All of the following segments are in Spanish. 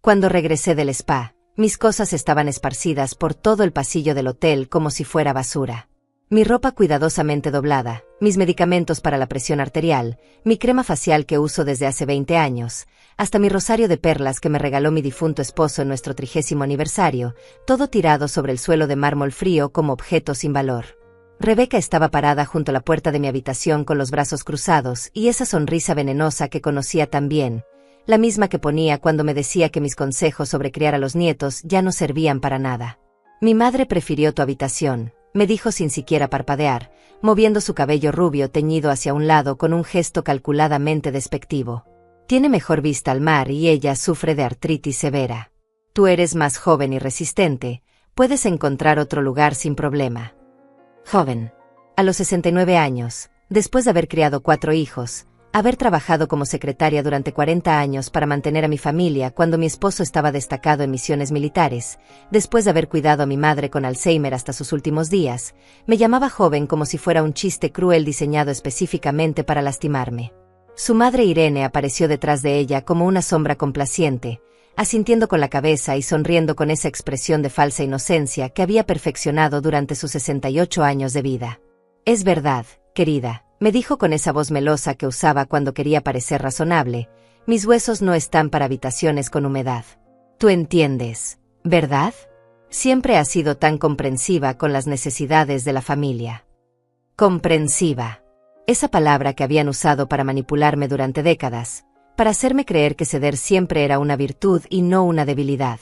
Cuando regresé del spa, mis cosas estaban esparcidas por todo el pasillo del hotel como si fuera basura. Mi ropa cuidadosamente doblada, mis medicamentos para la presión arterial, mi crema facial que uso desde hace 20 años, hasta mi rosario de perlas que me regaló mi difunto esposo en nuestro 30º aniversario, todo tirado sobre el suelo de mármol frío como objeto sin valor. Rebeca estaba parada junto a la puerta de mi habitación con los brazos cruzados y esa sonrisa venenosa que conocía tan bien, la misma que ponía cuando me decía que mis consejos sobre criar a los nietos ya no servían para nada. Mi madre prefirió tu habitación, me dijo sin siquiera parpadear, moviendo su cabello rubio teñido hacia un lado con un gesto calculadamente despectivo. Tiene mejor vista al mar y ella sufre de artritis severa. Tú eres más joven y resistente, puedes encontrar otro lugar sin problema. Joven. A los 69 años, después de haber criado 4 hijos, haber trabajado como secretaria durante 40 años para mantener a mi familia cuando mi esposo estaba destacado en misiones militares, después de haber cuidado a mi madre con Alzheimer hasta sus últimos días, me llamaba joven como si fuera un chiste cruel diseñado específicamente para lastimarme. Su madre Irene apareció detrás de ella como una sombra complaciente, asintiendo con la cabeza y sonriendo con esa expresión de falsa inocencia que había perfeccionado durante sus 68 años de vida. Es verdad, querida, me dijo con esa voz melosa que usaba cuando quería parecer razonable, mis huesos no están para habitaciones con humedad. Tú entiendes, ¿verdad? Siempre has sido tan comprensiva con las necesidades de la familia. Comprensiva. Esa palabra que habían usado para manipularme durante décadas, para hacerme creer que ceder siempre era una virtud y no una debilidad.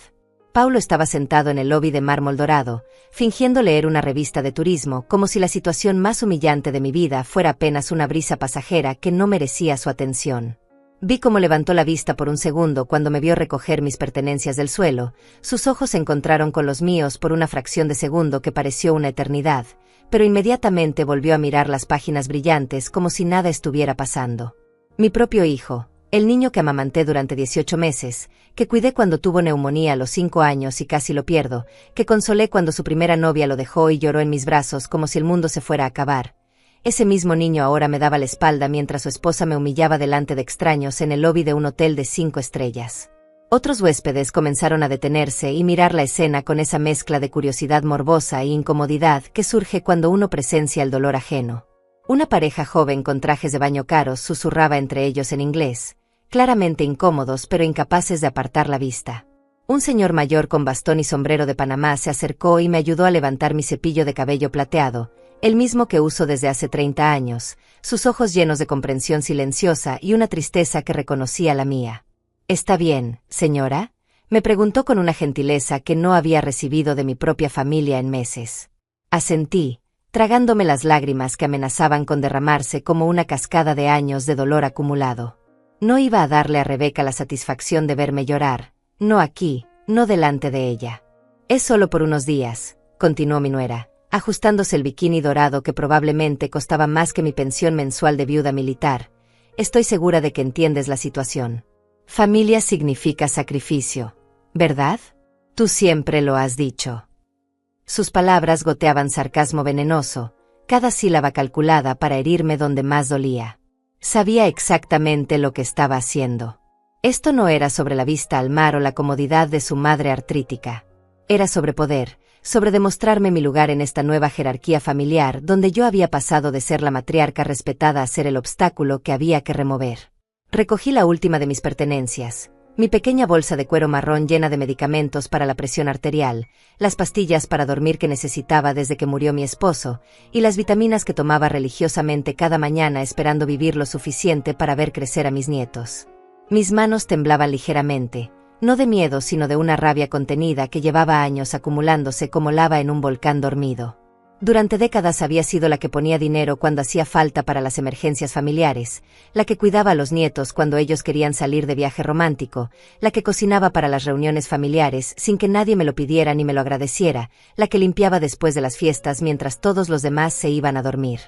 Paulo estaba sentado en el lobby de mármol dorado, fingiendo leer una revista de turismo como si la situación más humillante de mi vida fuera apenas una brisa pasajera que no merecía su atención. Vi cómo levantó la vista por un segundo cuando me vio recoger mis pertenencias del suelo, sus ojos se encontraron con los míos por una fracción de segundo que pareció una eternidad, pero inmediatamente volvió a mirar las páginas brillantes como si nada estuviera pasando. Mi propio hijo, el niño que amamanté durante 18 meses, que cuidé cuando tuvo neumonía a los 5 años y casi lo pierdo, que consolé cuando su primera novia lo dejó y lloró en mis brazos como si el mundo se fuera a acabar. Ese mismo niño ahora me daba la espalda mientras su esposa me humillaba delante de extraños en el lobby de un hotel de 5 estrellas. Otros huéspedes comenzaron a detenerse y mirar la escena con esa mezcla de curiosidad morbosa e incomodidad que surge cuando uno presencia el dolor ajeno. Una pareja joven con trajes de baño caros susurraba entre ellos en inglés, claramente incómodos pero incapaces de apartar la vista. Un señor mayor con bastón y sombrero de Panamá se acercó y me ayudó a levantar mi cepillo de cabello plateado, el mismo que uso desde hace 30 años, sus ojos llenos de comprensión silenciosa y una tristeza que reconocía la mía. ¿Está bien, señora?, me preguntó con una gentileza que no había recibido de mi propia familia en meses. Asentí, tragándome las lágrimas que amenazaban con derramarse como una cascada de años de dolor acumulado. No iba a darle a Rebeca la satisfacción de verme llorar, no aquí, no delante de ella. Es solo por unos días, continuó mi nuera, ajustándose el bikini dorado que probablemente costaba más que mi pensión mensual de viuda militar. Estoy segura de que entiendes la situación. Familia significa sacrificio, ¿verdad? Tú siempre lo has dicho. Sus palabras goteaban sarcasmo venenoso, cada sílaba calculada para herirme donde más dolía. Sabía exactamente lo que estaba haciendo. Esto no era sobre la vista al mar o la comodidad de su madre artrítica. Era sobre poder, sobre demostrarme mi lugar en esta nueva jerarquía familiar donde yo había pasado de ser la matriarca respetada a ser el obstáculo que había que remover. Recogí la última de mis pertenencias, mi pequeña bolsa de cuero marrón llena de medicamentos para la presión arterial, las pastillas para dormir que necesitaba desde que murió mi esposo, y las vitaminas que tomaba religiosamente cada mañana esperando vivir lo suficiente para ver crecer a mis nietos. Mis manos temblaban ligeramente, no de miedo sino de una rabia contenida que llevaba años acumulándose como lava en un volcán dormido. Durante décadas había sido la que ponía dinero cuando hacía falta para las emergencias familiares, la que cuidaba a los nietos cuando ellos querían salir de viaje romántico, la que cocinaba para las reuniones familiares sin que nadie me lo pidiera ni me lo agradeciera, la que limpiaba después de las fiestas mientras todos los demás se iban a dormir.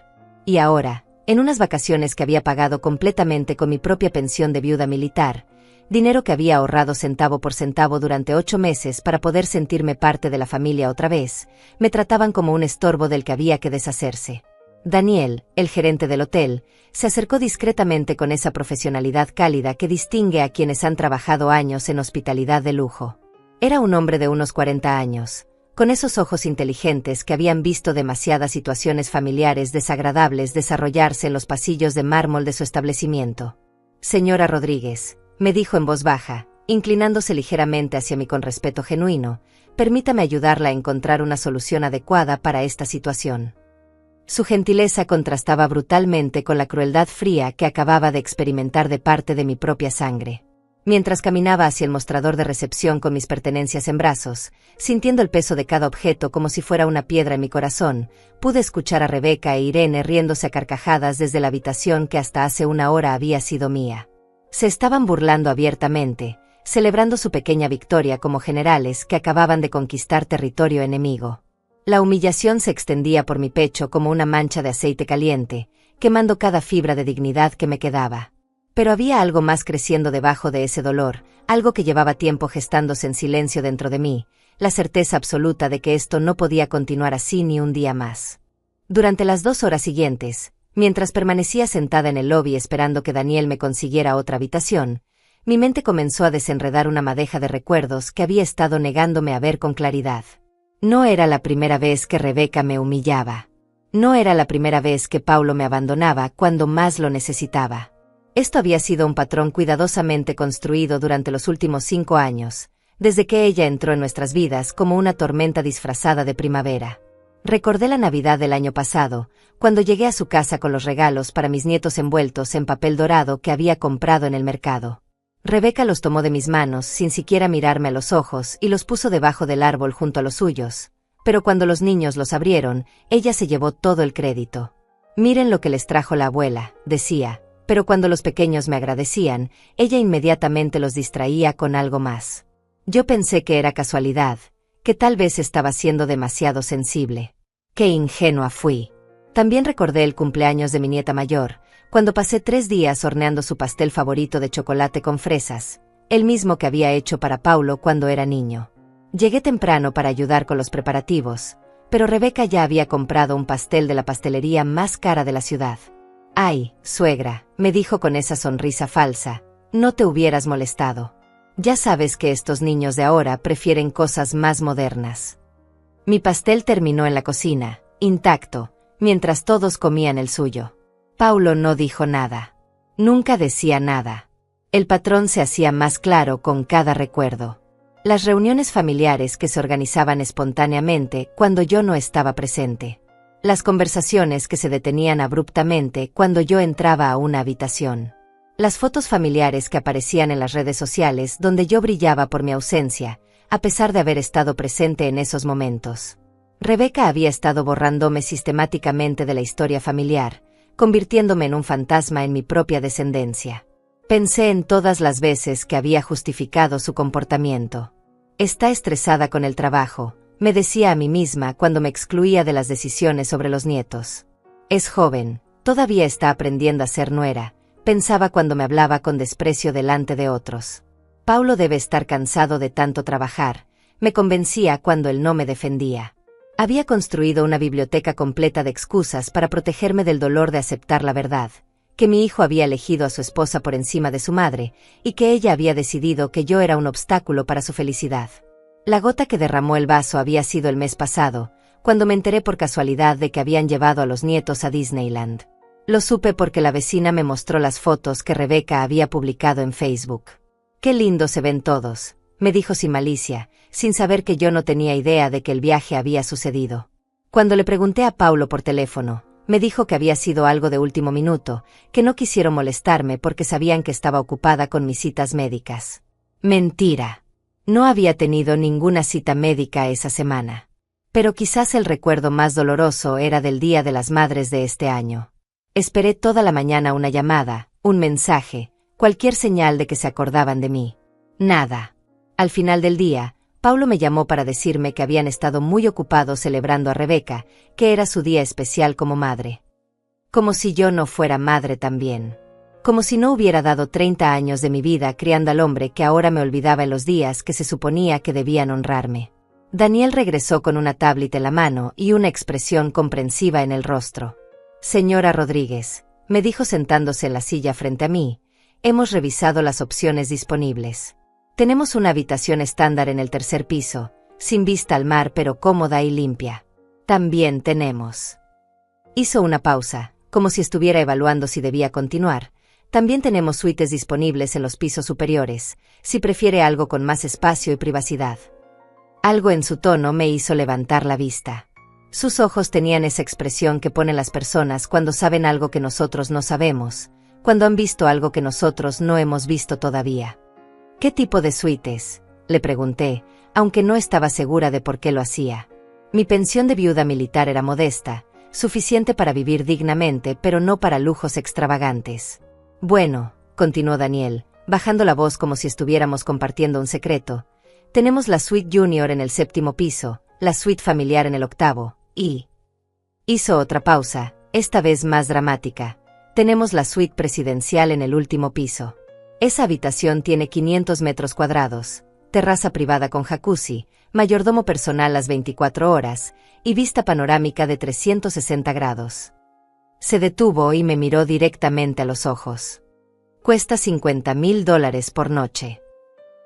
Y ahora, en unas vacaciones que había pagado completamente con mi propia pensión de viuda militar, dinero que había ahorrado centavo por centavo durante 8 meses para poder sentirme parte de la familia otra vez, me trataban como un estorbo del que había que deshacerse. Daniel, el gerente del hotel, se acercó discretamente con esa profesionalidad cálida que distingue a quienes han trabajado años en hospitalidad de lujo. Era un hombre de unos 40 años, con esos ojos inteligentes que habían visto demasiadas situaciones familiares desagradables desarrollarse en los pasillos de mármol de su establecimiento. «Señora Rodríguez», me dijo en voz baja, inclinándose ligeramente hacia mí con respeto genuino, «permítame ayudarla a encontrar una solución adecuada para esta situación». Su gentileza contrastaba brutalmente con la crueldad fría que acababa de experimentar de parte de mi propia sangre. Mientras caminaba hacia el mostrador de recepción con mis pertenencias en brazos, sintiendo el peso de cada objeto como si fuera una piedra en mi corazón, pude escuchar a Rebeca e Irene riéndose a carcajadas desde la habitación que hasta hace una hora había sido mía. Se estaban burlando abiertamente, celebrando su pequeña victoria como generales que acababan de conquistar territorio enemigo. La humillación se extendía por mi pecho como una mancha de aceite caliente, quemando cada fibra de dignidad que me quedaba. Pero había algo más creciendo debajo de ese dolor, algo que llevaba tiempo gestándose en silencio dentro de mí, la certeza absoluta de que esto no podía continuar así ni un día más. Durante las 2 horas siguientes, mientras permanecía sentada en el lobby esperando que Daniel me consiguiera otra habitación, mi mente comenzó a desenredar una madeja de recuerdos que había estado negándome a ver con claridad. No era la primera vez que Rebeca me humillaba. No era la primera vez que Paulo me abandonaba cuando más lo necesitaba. Esto había sido un patrón cuidadosamente construido durante los últimos 5 años, desde que ella entró en nuestras vidas como una tormenta disfrazada de primavera. Recordé la Navidad del año pasado, cuando llegué a su casa con los regalos para mis nietos envueltos en papel dorado que había comprado en el mercado. Rebeca los tomó de mis manos sin siquiera mirarme a los ojos y los puso debajo del árbol junto a los suyos, pero cuando los niños los abrieron, ella se llevó todo el crédito. «Miren lo que les trajo la abuela», decía. Pero cuando los pequeños me agradecían, ella inmediatamente los distraía con algo más. Yo pensé que era casualidad, que tal vez estaba siendo demasiado sensible. ¡Qué ingenua fui! También recordé el cumpleaños de mi nieta mayor, cuando pasé 3 días horneando su pastel favorito de chocolate con fresas, el mismo que había hecho para Paulo cuando era niño. Llegué temprano para ayudar con los preparativos, pero Rebeca ya había comprado un pastel de la pastelería más cara de la ciudad. «Ay, suegra», me dijo con esa sonrisa falsa, «no te hubieras molestado. Ya sabes que estos niños de ahora prefieren cosas más modernas». Mi pastel terminó en la cocina, intacto, mientras todos comían el suyo. Paulo no dijo nada. Nunca decía nada. El patrón se hacía más claro con cada recuerdo. Las reuniones familiares que se organizaban espontáneamente cuando yo no estaba presente. Las conversaciones que se detenían abruptamente cuando yo entraba a una habitación. Las fotos familiares que aparecían en las redes sociales donde yo brillaba por mi ausencia, a pesar de haber estado presente en esos momentos. Rebeca había estado borrándome sistemáticamente de la historia familiar, convirtiéndome en un fantasma en mi propia descendencia. Pensé en todas las veces que había justificado su comportamiento. Está estresada con el trabajo, me decía a mí misma cuando me excluía de las decisiones sobre los nietos. Es joven, todavía está aprendiendo a ser nuera, pensaba cuando me hablaba con desprecio delante de otros. Paulo debe estar cansado de tanto trabajar, me convencía cuando él no me defendía. Había construido una biblioteca completa de excusas para protegerme del dolor de aceptar la verdad, que mi hijo había elegido a su esposa por encima de su madre, y que ella había decidido que yo era un obstáculo para su felicidad. La gota que derramó el vaso había sido el mes pasado, cuando me enteré por casualidad de que habían llevado a los nietos a Disneyland. Lo supe porque la vecina me mostró las fotos que Rebeca había publicado en Facebook. «Qué lindo se ven todos», me dijo sin malicia, sin saber que yo no tenía idea de que el viaje había sucedido. Cuando le pregunté a Paulo por teléfono, me dijo que había sido algo de último minuto, que no quisieron molestarme porque sabían que estaba ocupada con mis citas médicas. Mentira. No había tenido ninguna cita médica esa semana. Pero quizás el recuerdo más doloroso era del Día de las Madres de este año. Esperé toda la mañana una llamada, un mensaje, cualquier señal de que se acordaban de mí. Nada. Al final del día, Paulo me llamó para decirme que habían estado muy ocupados celebrando a Rebeca, que era su día especial como madre. Como si yo no fuera madre también. Como si no hubiera dado 30 años de mi vida criando al hombre que ahora me olvidaba en los días que se suponía que debían honrarme. Daniel regresó con una tablet en la mano y una expresión comprensiva en el rostro. Señora Rodríguez, me dijo sentándose en la silla frente a mí, hemos revisado las opciones disponibles. Tenemos una habitación estándar en el tercer piso, sin vista al mar pero cómoda y limpia. También tenemos. Hizo una pausa, como si estuviera evaluando si debía continuar. También tenemos suites disponibles en los pisos superiores, si prefiere algo con más espacio y privacidad. Algo en su tono me hizo levantar la vista. Sus ojos tenían esa expresión que ponen las personas cuando saben algo que nosotros no sabemos, cuando han visto algo que nosotros no hemos visto todavía. ¿Qué tipo de suites?, le pregunté, aunque no estaba segura de por qué lo hacía. Mi pensión de viuda militar era modesta, suficiente para vivir dignamente pero no para lujos extravagantes. Bueno, continuó Daniel, bajando la voz como si estuviéramos compartiendo un secreto, tenemos la suite junior en el 7º piso, la suite familiar en el 8º, y... Hizo otra pausa, esta vez más dramática. Tenemos la suite presidencial en el último piso. Esa habitación tiene 500 metros cuadrados, terraza privada con jacuzzi, mayordomo personal las 24 horas, y vista panorámica de 360 grados. Se detuvo y me miró directamente a los ojos. Cuesta $50,000 por noche.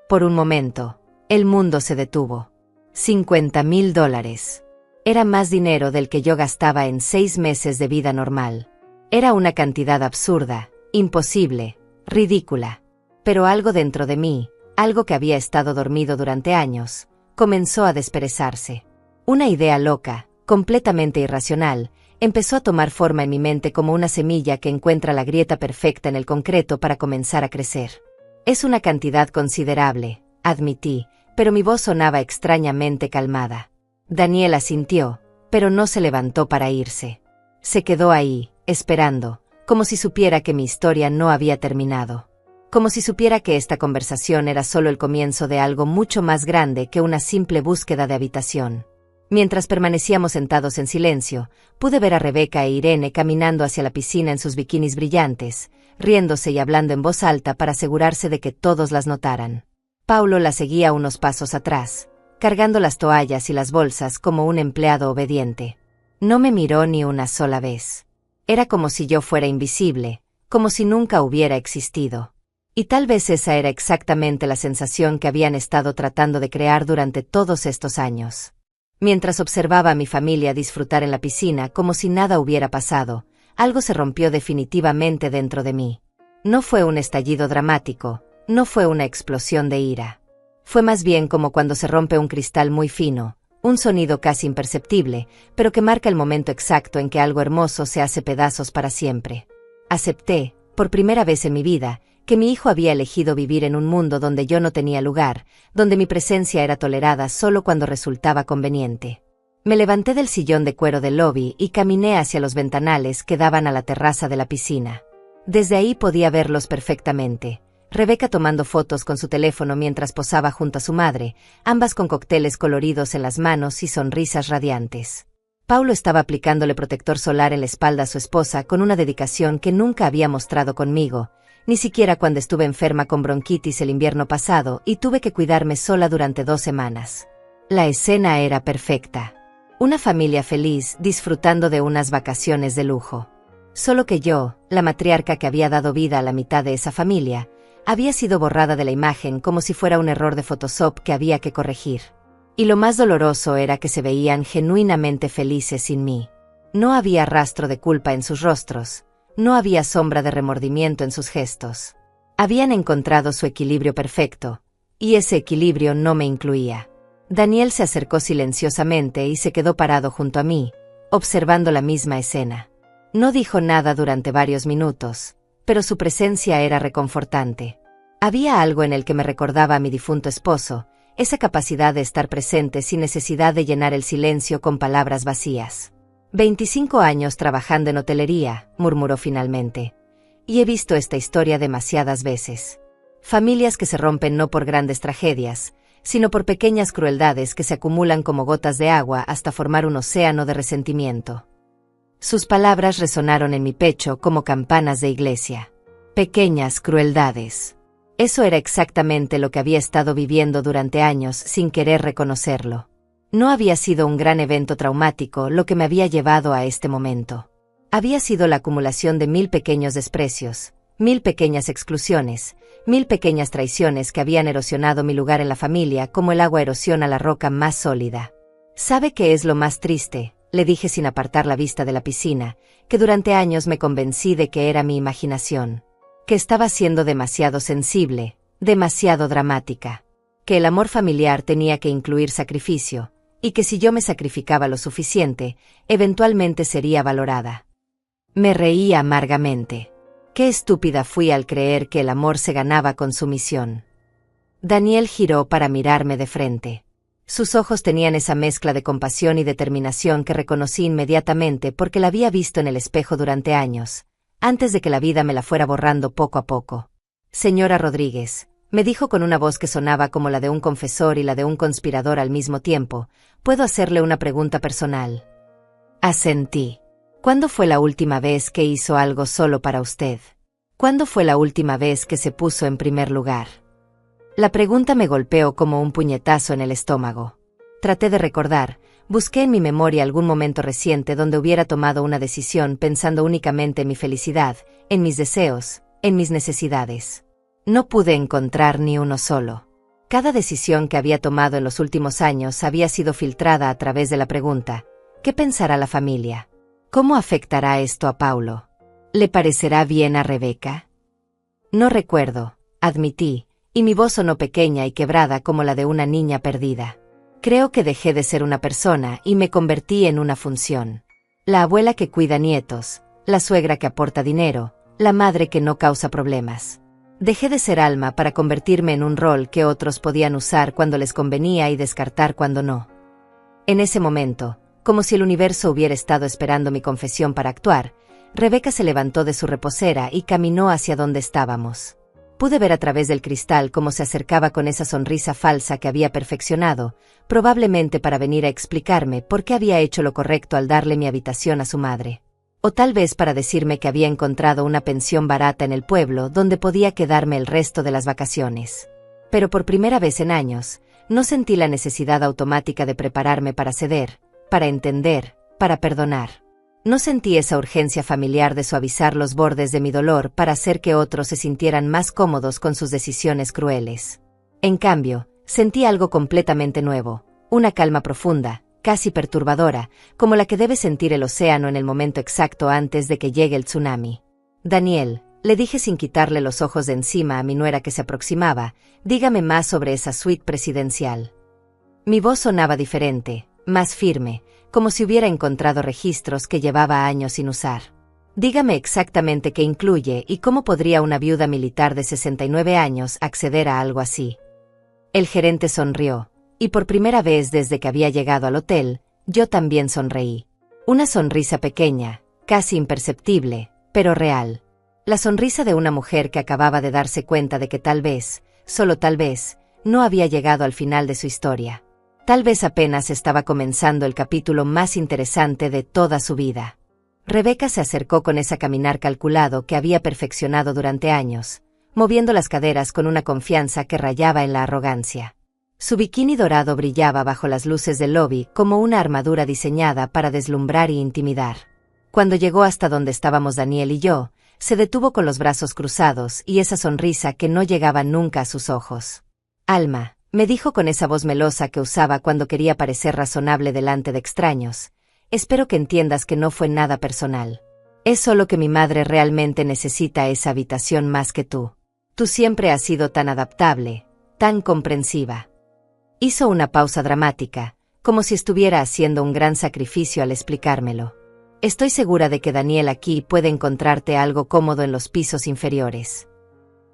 Por un momento, el mundo se detuvo. $50,000. Era más dinero del que yo gastaba en 6 meses de vida normal. Era una cantidad absurda, imposible, ridícula. Pero algo dentro de mí, algo que había estado dormido durante años, comenzó a desperezarse. Una idea loca, completamente irracional, empezó a tomar forma en mi mente como una semilla que encuentra la grieta perfecta en el concreto para comenzar a crecer. Es una cantidad considerable, admití, pero mi voz sonaba extrañamente calmada. Daniel asintió, pero no se levantó para irse. Se quedó ahí, esperando, como si supiera que mi historia no había terminado. Como si supiera que esta conversación era solo el comienzo de algo mucho más grande que una simple búsqueda de habitación. Mientras permanecíamos sentados en silencio, pude ver a Rebeca e Irene caminando hacia la piscina en sus bikinis brillantes, riéndose y hablando en voz alta para asegurarse de que todos las notaran. Paulo la seguía unos pasos atrás, cargando las toallas y las bolsas como un empleado obediente. No me miró ni una sola vez. Era como si yo fuera invisible, como si nunca hubiera existido. Y tal vez esa era exactamente la sensación que habían estado tratando de crear durante todos estos años. Mientras observaba a mi familia disfrutar en la piscina como si nada hubiera pasado, algo se rompió definitivamente dentro de mí. No fue un estallido dramático, no fue una explosión de ira. Fue más bien como cuando se rompe un cristal muy fino, un sonido casi imperceptible, pero que marca el momento exacto en que algo hermoso se hace pedazos para siempre. Acepté, por primera vez en mi vida, que mi hijo había elegido vivir en un mundo donde yo no tenía lugar, donde mi presencia era tolerada solo cuando resultaba conveniente. Me levanté del sillón de cuero del lobby y caminé hacia los ventanales que daban a la terraza de la piscina. Desde ahí podía verlos perfectamente. Rebeca tomando fotos con su teléfono mientras posaba junto a su madre, ambas con cócteles coloridos en las manos y sonrisas radiantes. Paulo estaba aplicándole protector solar en la espalda a su esposa con una dedicación que nunca había mostrado conmigo, ni siquiera cuando estuve enferma con bronquitis el invierno pasado y tuve que cuidarme sola durante 2 semanas. La escena era perfecta. Una familia feliz disfrutando de unas vacaciones de lujo. Solo que yo, la matriarca que había dado vida a la mitad de esa familia, había sido borrada de la imagen como si fuera un error de Photoshop que había que corregir. Y lo más doloroso era que se veían genuinamente felices sin mí. No había rastro de culpa en sus rostros. No había sombra de remordimiento en sus gestos. Habían encontrado su equilibrio perfecto, y ese equilibrio no me incluía. Daniel se acercó silenciosamente y se quedó parado junto a mí, observando la misma escena. No dijo nada durante varios minutos, pero su presencia era reconfortante. Había algo en el que me recordaba a mi difunto esposo, esa capacidad de estar presente sin necesidad de llenar el silencio con palabras vacías. 25 años trabajando en hotelería, murmuró finalmente. Y he visto esta historia demasiadas veces. Familias que se rompen no por grandes tragedias, sino por pequeñas crueldades que se acumulan como gotas de agua hasta formar un océano de resentimiento. Sus palabras resonaron en mi pecho como campanas de iglesia. Pequeñas crueldades. Eso era exactamente lo que había estado viviendo durante años sin querer reconocerlo. No había sido un gran evento traumático lo que me había llevado a este momento. Había sido la acumulación de 1000 pequeños desprecios, 1000 pequeñas exclusiones, 1000 pequeñas traiciones que habían erosionado mi lugar en la familia como el agua erosiona la roca más sólida. ¿Sabe qué es lo más triste?, le dije sin apartar la vista de la piscina, que durante años me convencí de que era mi imaginación, que estaba siendo demasiado sensible, demasiado dramática, que el amor familiar tenía que incluir sacrificio, y que si yo me sacrificaba lo suficiente, eventualmente sería valorada. Me reí amargamente. Qué estúpida fui al creer que el amor se ganaba con sumisión. Daniel giró para mirarme de frente. Sus ojos tenían esa mezcla de compasión y determinación que reconocí inmediatamente porque la había visto en el espejo durante años, antes de que la vida me la fuera borrando poco a poco. Señora Rodríguez, me dijo con una voz que sonaba como la de un confesor y la de un conspirador al mismo tiempo, ¿puedo hacerle una pregunta personal? Asentí. ¿Cuándo fue la última vez que hizo algo solo para usted? ¿Cuándo fue la última vez que se puso en primer lugar? La pregunta me golpeó como un puñetazo en el estómago. Traté de recordar, busqué en mi memoria algún momento reciente donde hubiera tomado una decisión pensando únicamente en mi felicidad, en mis deseos, en mis necesidades. No pude encontrar ni uno solo. Cada decisión que había tomado en los últimos años había sido filtrada a través de la pregunta, ¿qué pensará la familia? ¿Cómo afectará esto a Paulo? ¿Le parecerá bien a Rebeca? No recuerdo, admití, y mi voz sonó pequeña y quebrada como la de una niña perdida. Creo que dejé de ser una persona y me convertí en una función. La abuela que cuida nietos, la suegra que aporta dinero, la madre que no causa problemas. Dejé de ser alma para convertirme en un rol que otros podían usar cuando les convenía y descartar cuando no. En ese momento, como si el universo hubiera estado esperando mi confesión para actuar, Rebeca se levantó de su reposera y caminó hacia donde estábamos. Pude ver a través del cristal cómo se acercaba con esa sonrisa falsa que había perfeccionado, probablemente para venir a explicarme por qué había hecho lo correcto al darle mi habitación a su madre. O tal vez para decirme que había encontrado una pensión barata en el pueblo donde podía quedarme el resto de las vacaciones. Pero por primera vez en años, no sentí la necesidad automática de prepararme para ceder, para entender, para perdonar. No sentí esa urgencia familiar de suavizar los bordes de mi dolor para hacer que otros se sintieran más cómodos con sus decisiones crueles. En cambio, sentí algo completamente nuevo, una calma profunda, casi perturbadora, como la que debe sentir el océano en el momento exacto antes de que llegue el tsunami. Daniel, le dije sin quitarle los ojos de encima a mi nuera que se aproximaba, dígame más sobre esa suite presidencial. Mi voz sonaba diferente, más firme, como si hubiera encontrado registros que llevaba años sin usar. Dígame exactamente qué incluye y cómo podría una viuda militar de 69 años acceder a algo así. El gerente sonrió, y por primera vez desde que había llegado al hotel, yo también sonreí. Una sonrisa pequeña, casi imperceptible, pero real. La sonrisa de una mujer que acababa de darse cuenta de que tal vez, solo tal vez, no había llegado al final de su historia. Tal vez apenas estaba comenzando el capítulo más interesante de toda su vida. Rebeca se acercó con ese caminar calculado que había perfeccionado durante años, moviendo las caderas con una confianza que rayaba en la arrogancia. Su bikini dorado brillaba bajo las luces del lobby como una armadura diseñada para deslumbrar y intimidar. Cuando llegó hasta donde estábamos Daniel y yo, se detuvo con los brazos cruzados y esa sonrisa que no llegaba nunca a sus ojos. Alma, me dijo con esa voz melosa que usaba cuando quería parecer razonable delante de extraños, espero que entiendas que no fue nada personal. Es solo que mi madre realmente necesita esa habitación más que tú. Tú siempre has sido tan adaptable, tan comprensiva. Hizo una pausa dramática, como si estuviera haciendo un gran sacrificio al explicármelo. Estoy segura de que Daniel aquí puede encontrarte algo cómodo en los pisos inferiores.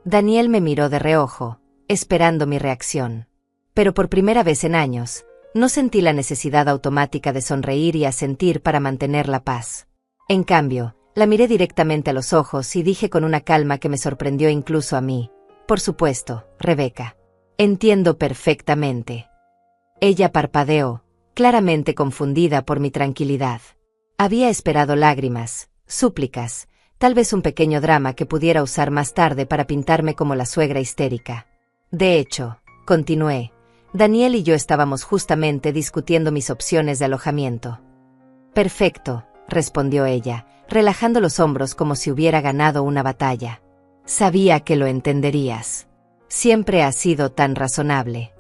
Daniel me miró de reojo, esperando mi reacción. Pero por primera vez en años, no sentí la necesidad automática de sonreír y asentir para mantener la paz. En cambio, la miré directamente a los ojos y dije con una calma que me sorprendió incluso a mí, por supuesto, Rebeca. Entiendo perfectamente. Ella parpadeó, claramente confundida por mi tranquilidad. Había esperado lágrimas, súplicas, tal vez un pequeño drama que pudiera usar más tarde para pintarme como la suegra histérica. De hecho, continué, Daniel y yo estábamos justamente discutiendo mis opciones de alojamiento. Perfecto, respondió ella, relajando los hombros como si hubiera ganado una batalla. Sabía que lo entenderías. Siempre has sido tan razonable.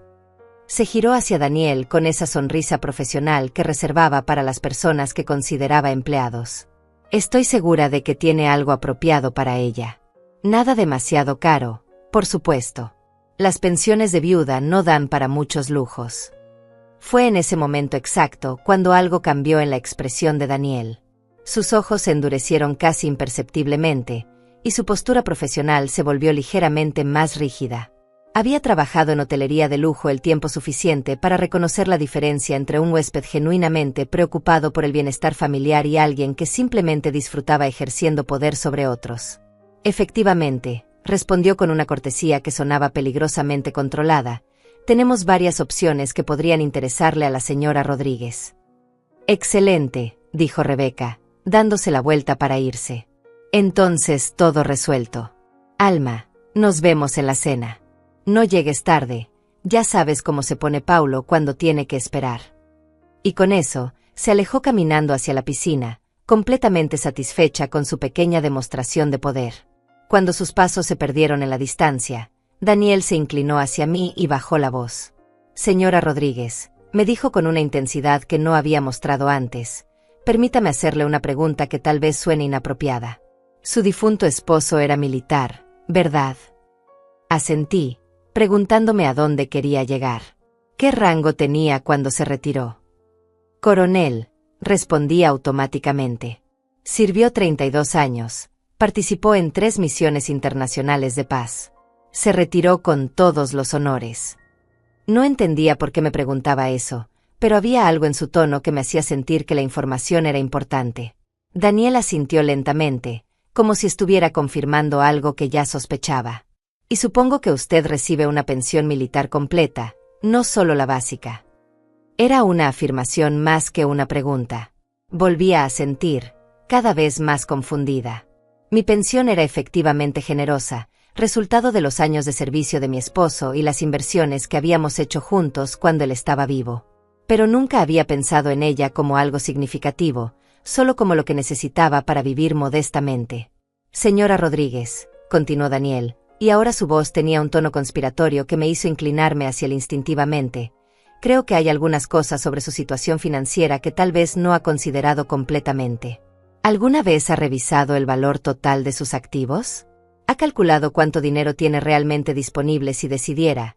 Se giró hacia Daniel con esa sonrisa profesional que reservaba para las personas que consideraba empleados. Estoy segura de que tiene algo apropiado para ella. Nada demasiado caro, por supuesto. Las pensiones de viuda no dan para muchos lujos. Fue en ese momento exacto cuando algo cambió en la expresión de Daniel. Sus ojos se endurecieron casi imperceptiblemente, y su postura profesional se volvió ligeramente más rígida. Había trabajado en hotelería de lujo el tiempo suficiente para reconocer la diferencia entre un huésped genuinamente preocupado por el bienestar familiar y alguien que simplemente disfrutaba ejerciendo poder sobre otros. Efectivamente, respondió con una cortesía que sonaba peligrosamente controlada, tenemos varias opciones que podrían interesarle a la señora Rodríguez. Excelente, dijo Rebeca, dándose la vuelta para irse. Entonces todo resuelto. Alma, nos vemos en la cena. No llegues tarde, ya sabes cómo se pone Paulo cuando tiene que esperar. Y con eso, se alejó caminando hacia la piscina, completamente satisfecha con su pequeña demostración de poder. Cuando sus pasos se perdieron en la distancia, Daniel se inclinó hacia mí y bajó la voz. Señora Rodríguez, me dijo con una intensidad que no había mostrado antes, permítame hacerle una pregunta que tal vez suene inapropiada. Su difunto esposo era militar, ¿verdad? Asentí, preguntándome a dónde quería llegar. ¿Qué rango tenía cuando se retiró? Coronel, respondí automáticamente. Sirvió 32 años, participó en 3 misiones internacionales de paz. Se retiró con todos los honores. No entendía por qué me preguntaba eso, pero había algo en su tono que me hacía sentir que la información era importante. Daniel asintió lentamente, como si estuviera confirmando algo que ya sospechaba. Y supongo que usted recibe una pensión militar completa, no solo la básica. Era una afirmación más que una pregunta. Volvía a sentir, cada vez más confundida. Mi pensión era efectivamente generosa, resultado de los años de servicio de mi esposo y las inversiones que habíamos hecho juntos cuando él estaba vivo. Pero nunca había pensado en ella como algo significativo, solo como lo que necesitaba para vivir modestamente. Señora Rodríguez, continuó Daniel, y ahora su voz tenía un tono conspiratorio que me hizo inclinarme hacia él instintivamente. Creo que hay algunas cosas sobre su situación financiera que tal vez no ha considerado completamente. ¿Alguna vez ha revisado el valor total de sus activos? ¿Ha calculado cuánto dinero tiene realmente disponible si decidiera,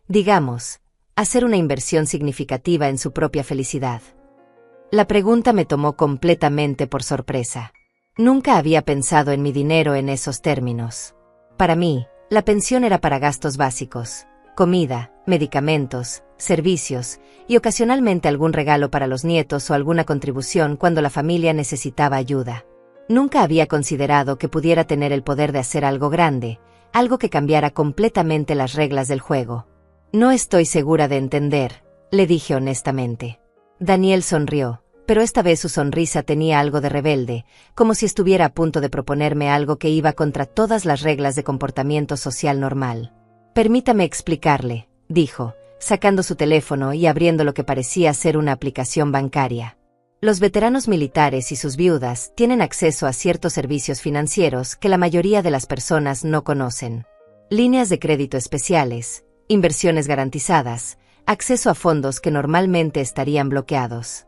digamos, hacer una inversión significativa en su propia felicidad? La pregunta me tomó completamente por sorpresa. Nunca había pensado en mi dinero en esos términos. Para mí, la pensión era para gastos básicos, comida, medicamentos, servicios, y ocasionalmente algún regalo para los nietos o alguna contribución cuando la familia necesitaba ayuda. Nunca había considerado que pudiera tener el poder de hacer algo grande, algo que cambiara completamente las reglas del juego. No estoy segura de entender, le dije honestamente. Daniel sonrió, pero esta vez su sonrisa tenía algo de rebelde, como si estuviera a punto de proponerme algo que iba contra todas las reglas de comportamiento social normal. Permítame explicarle, dijo, sacando su teléfono y abriendo lo que parecía ser una aplicación bancaria. Los veteranos militares y sus viudas tienen acceso a ciertos servicios financieros que la mayoría de las personas no conocen. Líneas de crédito especiales, inversiones garantizadas, acceso a fondos que normalmente estarían bloqueados.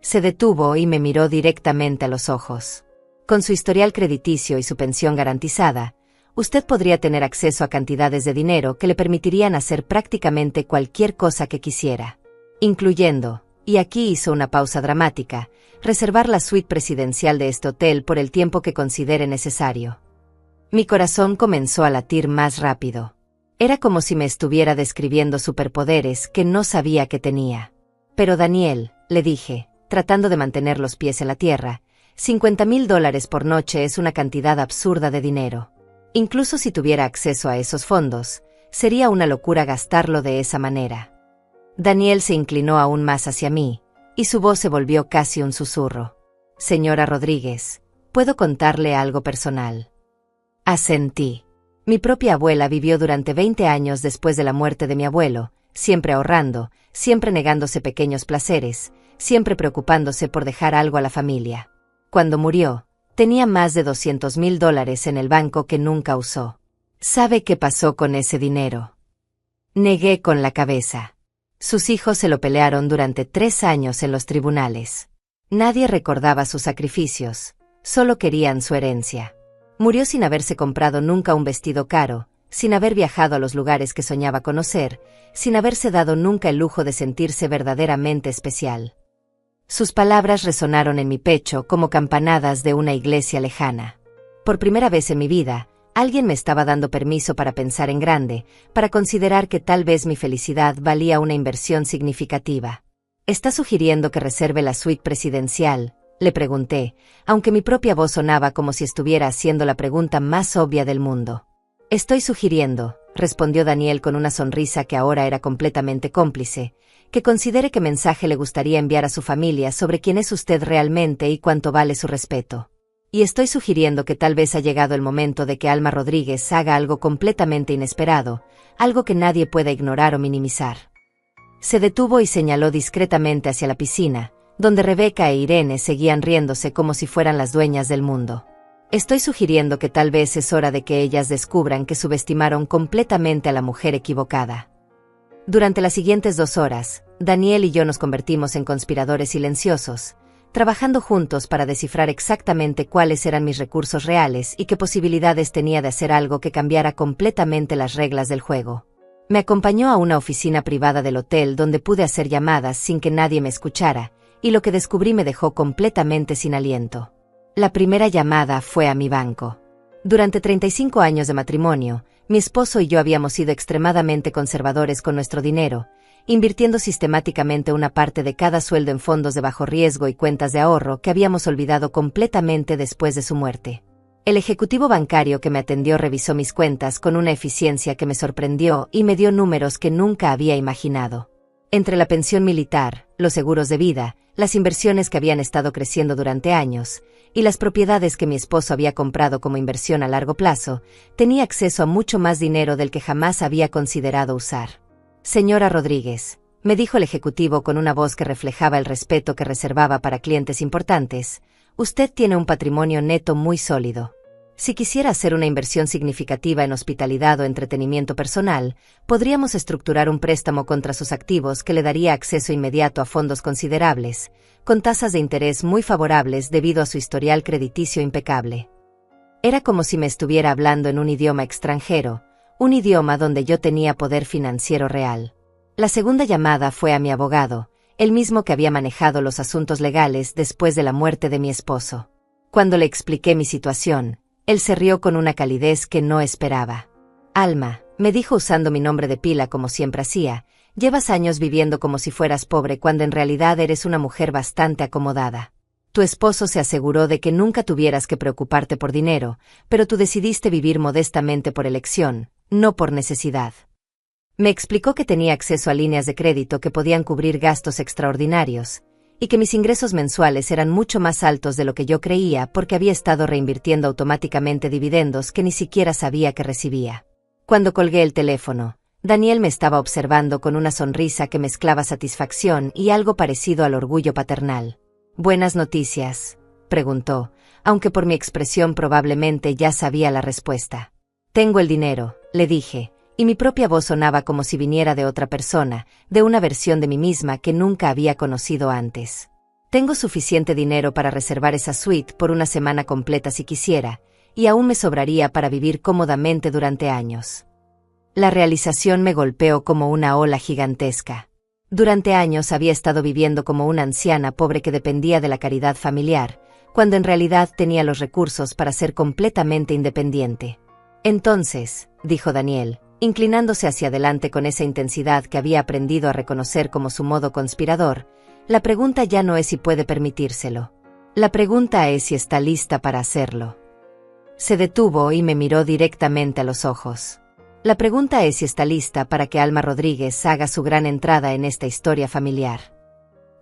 Se detuvo y me miró directamente a los ojos. Con su historial crediticio y su pensión garantizada, usted podría tener acceso a cantidades de dinero que le permitirían hacer prácticamente cualquier cosa que quisiera, incluyendo, y aquí hizo una pausa dramática, reservar la suite presidencial de este hotel por el tiempo que considere necesario. Mi corazón comenzó a latir más rápido. Era como si me estuviera describiendo superpoderes que no sabía que tenía. Pero Daniel, le dije, tratando de mantener los pies en la tierra, $50,000 por noche es una cantidad absurda de dinero. Incluso si tuviera acceso a esos fondos, sería una locura gastarlo de esa manera. Daniel se inclinó aún más hacia mí, y su voz se volvió casi un susurro. Señora Rodríguez, ¿puedo contarle algo personal? Asentí. Mi propia abuela vivió durante 20 años después de la muerte de mi abuelo, siempre ahorrando, siempre negándose pequeños placeres, siempre preocupándose por dejar algo a la familia. Cuando murió, tenía más de $200,000 en el banco que nunca usó. ¿Sabe qué pasó con ese dinero? Negué con la cabeza. Sus hijos se lo pelearon durante 3 años en los tribunales. Nadie recordaba sus sacrificios, solo querían su herencia. Murió sin haberse comprado nunca un vestido caro, sin haber viajado a los lugares que soñaba conocer, sin haberse dado nunca el lujo de sentirse verdaderamente especial. Sus palabras resonaron en mi pecho como campanadas de una iglesia lejana. Por primera vez en mi vida, alguien me estaba dando permiso para pensar en grande, para considerar que tal vez mi felicidad valía una inversión significativa. ¿Está sugiriendo que reserve la suite presidencial?, le pregunté, aunque mi propia voz sonaba como si estuviera haciendo la pregunta más obvia del mundo. Estoy sugiriendo, respondió Daniel con una sonrisa que ahora era completamente cómplice, que considere qué mensaje le gustaría enviar a su familia sobre quién es usted realmente y cuánto vale su respeto. Y estoy sugiriendo que tal vez ha llegado el momento de que Alma Rodríguez haga algo completamente inesperado, algo que nadie pueda ignorar o minimizar. Se detuvo y señaló discretamente hacia la piscina, donde Rebeca e Irene seguían riéndose como si fueran las dueñas del mundo. Estoy sugiriendo que tal vez es hora de que ellas descubran que subestimaron completamente a la mujer equivocada. Durante las siguientes 2 horas, Daniel y yo nos convertimos en conspiradores silenciosos, trabajando juntos para descifrar exactamente cuáles eran mis recursos reales y qué posibilidades tenía de hacer algo que cambiara completamente las reglas del juego. Me acompañó a una oficina privada del hotel donde pude hacer llamadas sin que nadie me escuchara, y lo que descubrí me dejó completamente sin aliento. La primera llamada fue a mi banco. Durante 35 años de matrimonio, mi esposo y yo habíamos sido extremadamente conservadores con nuestro dinero, invirtiendo sistemáticamente una parte de cada sueldo en fondos de bajo riesgo y cuentas de ahorro que habíamos olvidado completamente después de su muerte. El ejecutivo bancario que me atendió revisó mis cuentas con una eficiencia que me sorprendió y me dio números que nunca había imaginado. Entre la pensión militar, los seguros de vida, las inversiones que habían estado creciendo durante años, y las propiedades que mi esposo había comprado como inversión a largo plazo, tenía acceso a mucho más dinero del que jamás había considerado usar. Señora Rodríguez, me dijo el ejecutivo con una voz que reflejaba el respeto que reservaba para clientes importantes, usted tiene un patrimonio neto muy sólido. Si quisiera hacer una inversión significativa en hospitalidad o entretenimiento personal, podríamos estructurar un préstamo contra sus activos que le daría acceso inmediato a fondos considerables, con tasas de interés muy favorables debido a su historial crediticio impecable. Era como si me estuviera hablando en un idioma extranjero, un idioma donde yo tenía poder financiero real. La segunda llamada fue a mi abogado, el mismo que había manejado los asuntos legales después de la muerte de mi esposo. Cuando le expliqué mi situación, él se rió con una calidez que no esperaba. Alma, me dijo usando mi nombre de pila como siempre hacía, llevas años viviendo como si fueras pobre cuando en realidad eres una mujer bastante acomodada. Tu esposo se aseguró de que nunca tuvieras que preocuparte por dinero, pero tú decidiste vivir modestamente por elección, no por necesidad. Me explicó que tenía acceso a líneas de crédito que podían cubrir gastos extraordinarios, y que mis ingresos mensuales eran mucho más altos de lo que yo creía porque había estado reinvirtiendo automáticamente dividendos que ni siquiera sabía que recibía. Cuando colgué el teléfono, Daniel me estaba observando con una sonrisa que mezclaba satisfacción y algo parecido al orgullo paternal. «¿Buenas noticias?», preguntó, aunque por mi expresión probablemente ya sabía la respuesta. «Tengo el dinero», le dije, y mi propia voz sonaba como si viniera de otra persona, de una versión de mí misma que nunca había conocido antes. «Tengo suficiente dinero para reservar esa suite por una semana completa si quisiera, y aún me sobraría para vivir cómodamente durante años». La realización me golpeó como una ola gigantesca. Durante años había estado viviendo como una anciana pobre que dependía de la caridad familiar, cuando en realidad tenía los recursos para ser completamente independiente. «Entonces», dijo Daniel, inclinándose hacia adelante con esa intensidad que había aprendido a reconocer como su modo conspirador, la pregunta ya no es si puede permitírselo. La pregunta es si está lista para hacerlo. Se detuvo y me miró directamente a los ojos. La pregunta es si está lista para que Alma Rodríguez haga su gran entrada en esta historia familiar.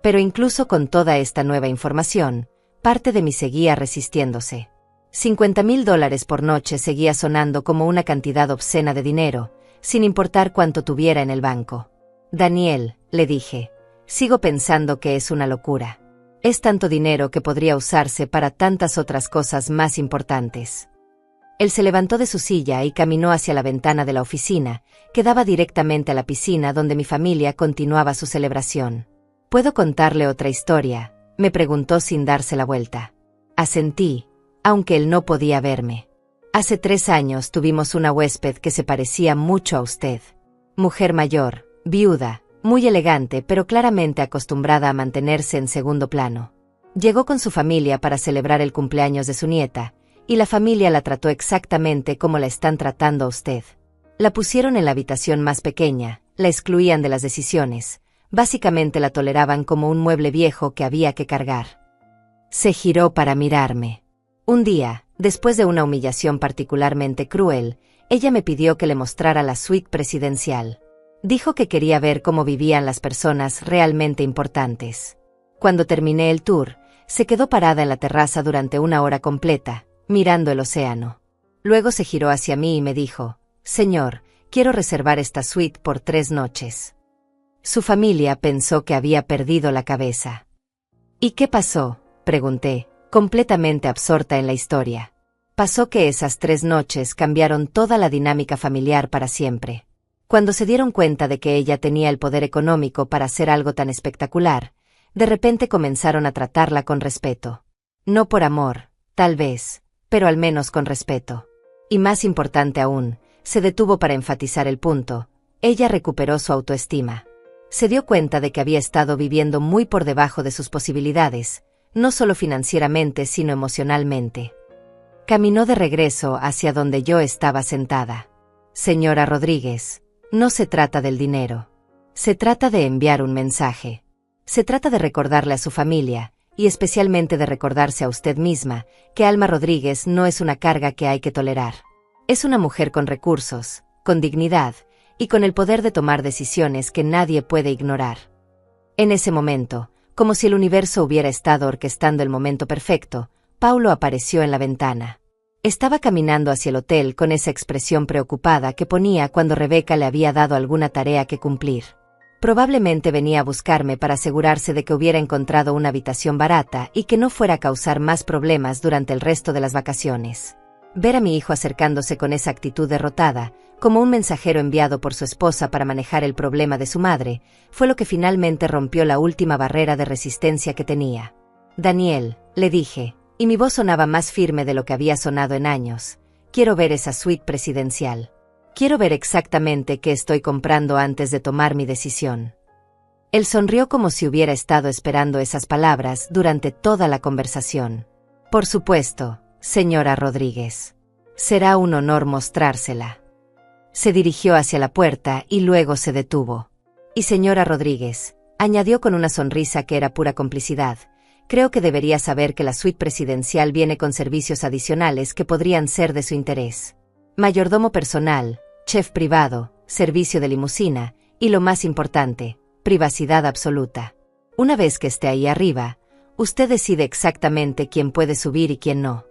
Pero incluso con toda esta nueva información, parte de mí seguía resistiéndose. $50,000 por noche seguía sonando como una cantidad obscena de dinero, sin importar cuánto tuviera en el banco. «Daniel», le dije, «sigo pensando que es una locura». Es tanto dinero que podría usarse para tantas otras cosas más importantes. Él se levantó de su silla y caminó hacia la ventana de la oficina, que daba directamente a la piscina donde mi familia continuaba su celebración. ¿Puedo contarle otra historia?, me preguntó sin darse la vuelta. Asentí, aunque él no podía verme. Hace 3 años tuvimos una huésped que se parecía mucho a usted. Mujer mayor, viuda, muy elegante pero claramente acostumbrada a mantenerse en segundo plano. Llegó con su familia para celebrar el cumpleaños de su nieta, y la familia la trató exactamente como la están tratando a usted. La pusieron en la habitación más pequeña, la excluían de las decisiones, básicamente la toleraban como un mueble viejo que había que cargar. Se giró para mirarme. Un día, después de una humillación particularmente cruel, ella me pidió que le mostrara la suite presidencial. Dijo que quería ver cómo vivían las personas realmente importantes. Cuando terminé el tour, se quedó parada en la terraza durante 1 hora completa, mirando el océano. Luego se giró hacia mí y me dijo: «Señor, quiero reservar esta suite por 3 noches». Su familia pensó que había perdido la cabeza. «¿Y qué pasó?», pregunté, completamente absorta en la historia. Pasó que esas 3 noches cambiaron toda la dinámica familiar para siempre. Cuando se dieron cuenta de que ella tenía el poder económico para hacer algo tan espectacular, de repente comenzaron a tratarla con respeto. No por amor, tal vez, pero al menos con respeto. Y más importante aún, se detuvo para enfatizar el punto, ella recuperó su autoestima. Se dio cuenta de que había estado viviendo muy por debajo de sus posibilidades, no solo financieramente sino emocionalmente. Caminó de regreso hacia donde yo estaba sentada. «Señora Rodríguez, no se trata del dinero. Se trata de enviar un mensaje. Se trata de recordarle a su familia, y especialmente de recordarse a usted misma, que Alma Rodríguez no es una carga que hay que tolerar. Es una mujer con recursos, con dignidad, y con el poder de tomar decisiones que nadie puede ignorar». En ese momento, como si el universo hubiera estado orquestando el momento perfecto, Paulo apareció en la ventana. Estaba caminando hacia el hotel con esa expresión preocupada que ponía cuando Rebeca le había dado alguna tarea que cumplir. Probablemente venía a buscarme para asegurarse de que hubiera encontrado una habitación barata y que no fuera a causar más problemas durante el resto de las vacaciones. Ver a mi hijo acercándose con esa actitud derrotada, como un mensajero enviado por su esposa para manejar el problema de su madre, fue lo que finalmente rompió la última barrera de resistencia que tenía. «Daniel», le dije, y mi voz sonaba más firme de lo que había sonado en años, «quiero ver esa suite presidencial. Quiero ver exactamente qué estoy comprando antes de tomar mi decisión». Él sonrió como si hubiera estado esperando esas palabras durante toda la conversación. «Por supuesto, señora Rodríguez. Será un honor mostrársela». Se dirigió hacia la puerta y luego se detuvo. «Y señora Rodríguez», añadió con una sonrisa que era pura complicidad, «creo que debería saber que la suite presidencial viene con servicios adicionales que podrían ser de su interés. Mayordomo personal, chef privado, servicio de limusina, y lo más importante, privacidad absoluta. Una vez que esté ahí arriba, usted decide exactamente quién puede subir y quién no».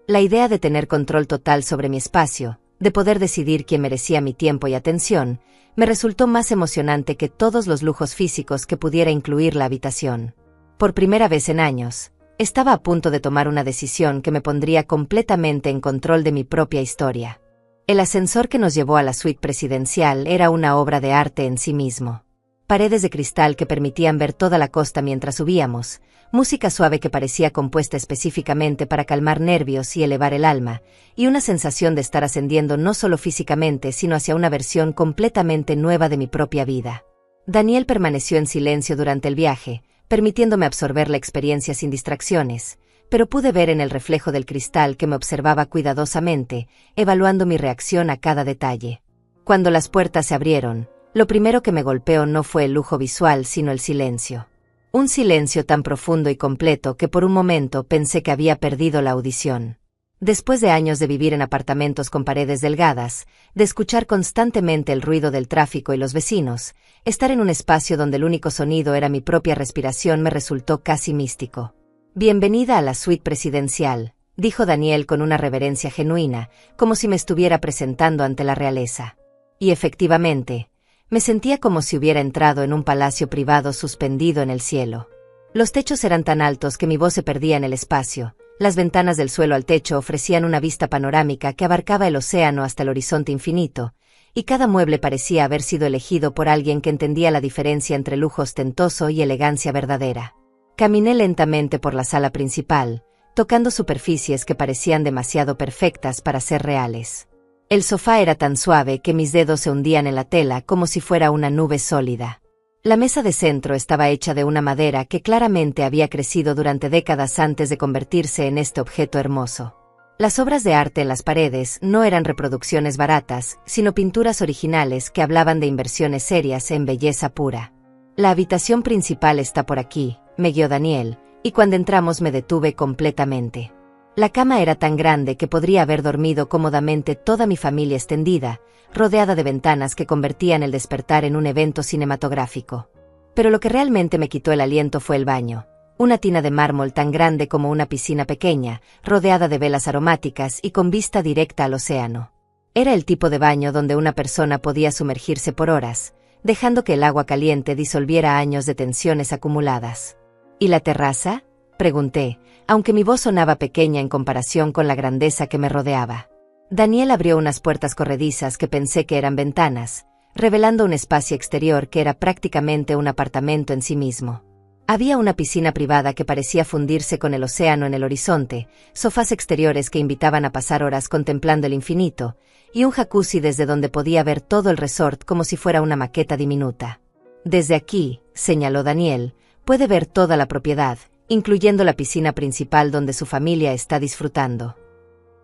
La idea de tener control total sobre mi espacio, de poder decidir quién merecía mi tiempo y atención, me resultó más emocionante que todos los lujos físicos que pudiera incluir la habitación. Por primera vez en años, estaba a punto de tomar una decisión que me pondría completamente en control de mi propia historia. El ascensor que nos llevó a la suite presidencial era una obra de arte en sí mismo. Paredes de cristal que permitían ver toda la costa mientras subíamos, música suave que parecía compuesta específicamente para calmar nervios y elevar el alma, y una sensación de estar ascendiendo no solo físicamente sino hacia una versión completamente nueva de mi propia vida. Daniel permaneció en silencio durante el viaje, permitiéndome absorber la experiencia sin distracciones, pero pude ver en el reflejo del cristal que me observaba cuidadosamente, evaluando mi reacción a cada detalle. Cuando las puertas se abrieron, lo primero que me golpeó no fue el lujo visual sino el silencio. Un silencio tan profundo y completo que por un momento pensé que había perdido la audición. Después de años de vivir en apartamentos con paredes delgadas, de escuchar constantemente el ruido del tráfico y los vecinos, estar en un espacio donde el único sonido era mi propia respiración me resultó casi místico. «Bienvenida a la suite presidencial», dijo Daniel con una reverencia genuina, como si me estuviera presentando ante la realeza. Y efectivamente, me sentía como si hubiera entrado en un palacio privado suspendido en el cielo. Los techos eran tan altos que mi voz se perdía en el espacio. Las ventanas del suelo al techo ofrecían una vista panorámica que abarcaba el océano hasta el horizonte infinito, y cada mueble parecía haber sido elegido por alguien que entendía la diferencia entre lujo ostentoso y elegancia verdadera. Caminé lentamente por la sala principal, tocando superficies que parecían demasiado perfectas para ser reales. El sofá era tan suave que mis dedos se hundían en la tela como si fuera una nube sólida. La mesa de centro estaba hecha de una madera que claramente había crecido durante décadas antes de convertirse en este objeto hermoso. Las obras de arte en las paredes no eran reproducciones baratas, sino pinturas originales que hablaban de inversiones serias en belleza pura. La habitación principal está por aquí, me guió Daniel, y cuando entramos me detuve completamente. La cama era tan grande que podría haber dormido cómodamente toda mi familia extendida, rodeada de ventanas que convertían el despertar en un evento cinematográfico. Pero lo que realmente me quitó el aliento fue el baño. Una tina de mármol tan grande como una piscina pequeña, rodeada de velas aromáticas y con vista directa al océano. Era el tipo de baño donde una persona podía sumergirse por horas, dejando que el agua caliente disolviera años de tensiones acumuladas. ¿Y la terraza?, pregunté, aunque mi voz sonaba pequeña en comparación con la grandeza que me rodeaba. Daniel abrió unas puertas corredizas que pensé que eran ventanas, revelando un espacio exterior que era prácticamente un apartamento en sí mismo. Había una piscina privada que parecía fundirse con el océano en el horizonte, sofás exteriores que invitaban a pasar horas contemplando el infinito, y un jacuzzi desde donde podía ver todo el resort como si fuera una maqueta diminuta. Desde aquí, señaló Daniel, puede ver toda la propiedad, incluyendo la piscina principal donde su familia está disfrutando.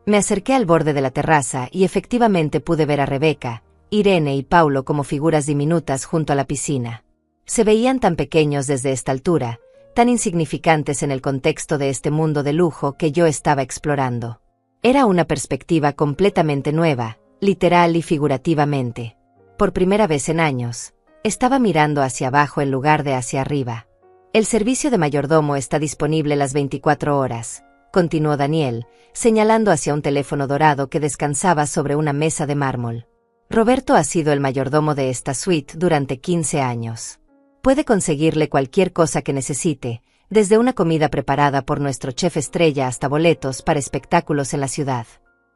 Me acerqué al borde de la terraza y efectivamente pude ver a Rebeca, Irene y Paulo como figuras diminutas junto a la piscina. Se veían tan pequeños desde esta altura, tan insignificantes en el contexto de este mundo de lujo que yo estaba explorando. Era una perspectiva completamente nueva, literal y figurativamente. Por primera vez en años, estaba mirando hacia abajo en lugar de hacia arriba. El servicio de mayordomo está disponible las 24 horas, continuó Daniel, señalando hacia un teléfono dorado que descansaba sobre una mesa de mármol. Roberto ha sido el mayordomo de esta suite durante 15 años. Puede conseguirle cualquier cosa que necesite, desde una comida preparada por nuestro chef estrella hasta boletos para espectáculos en la ciudad.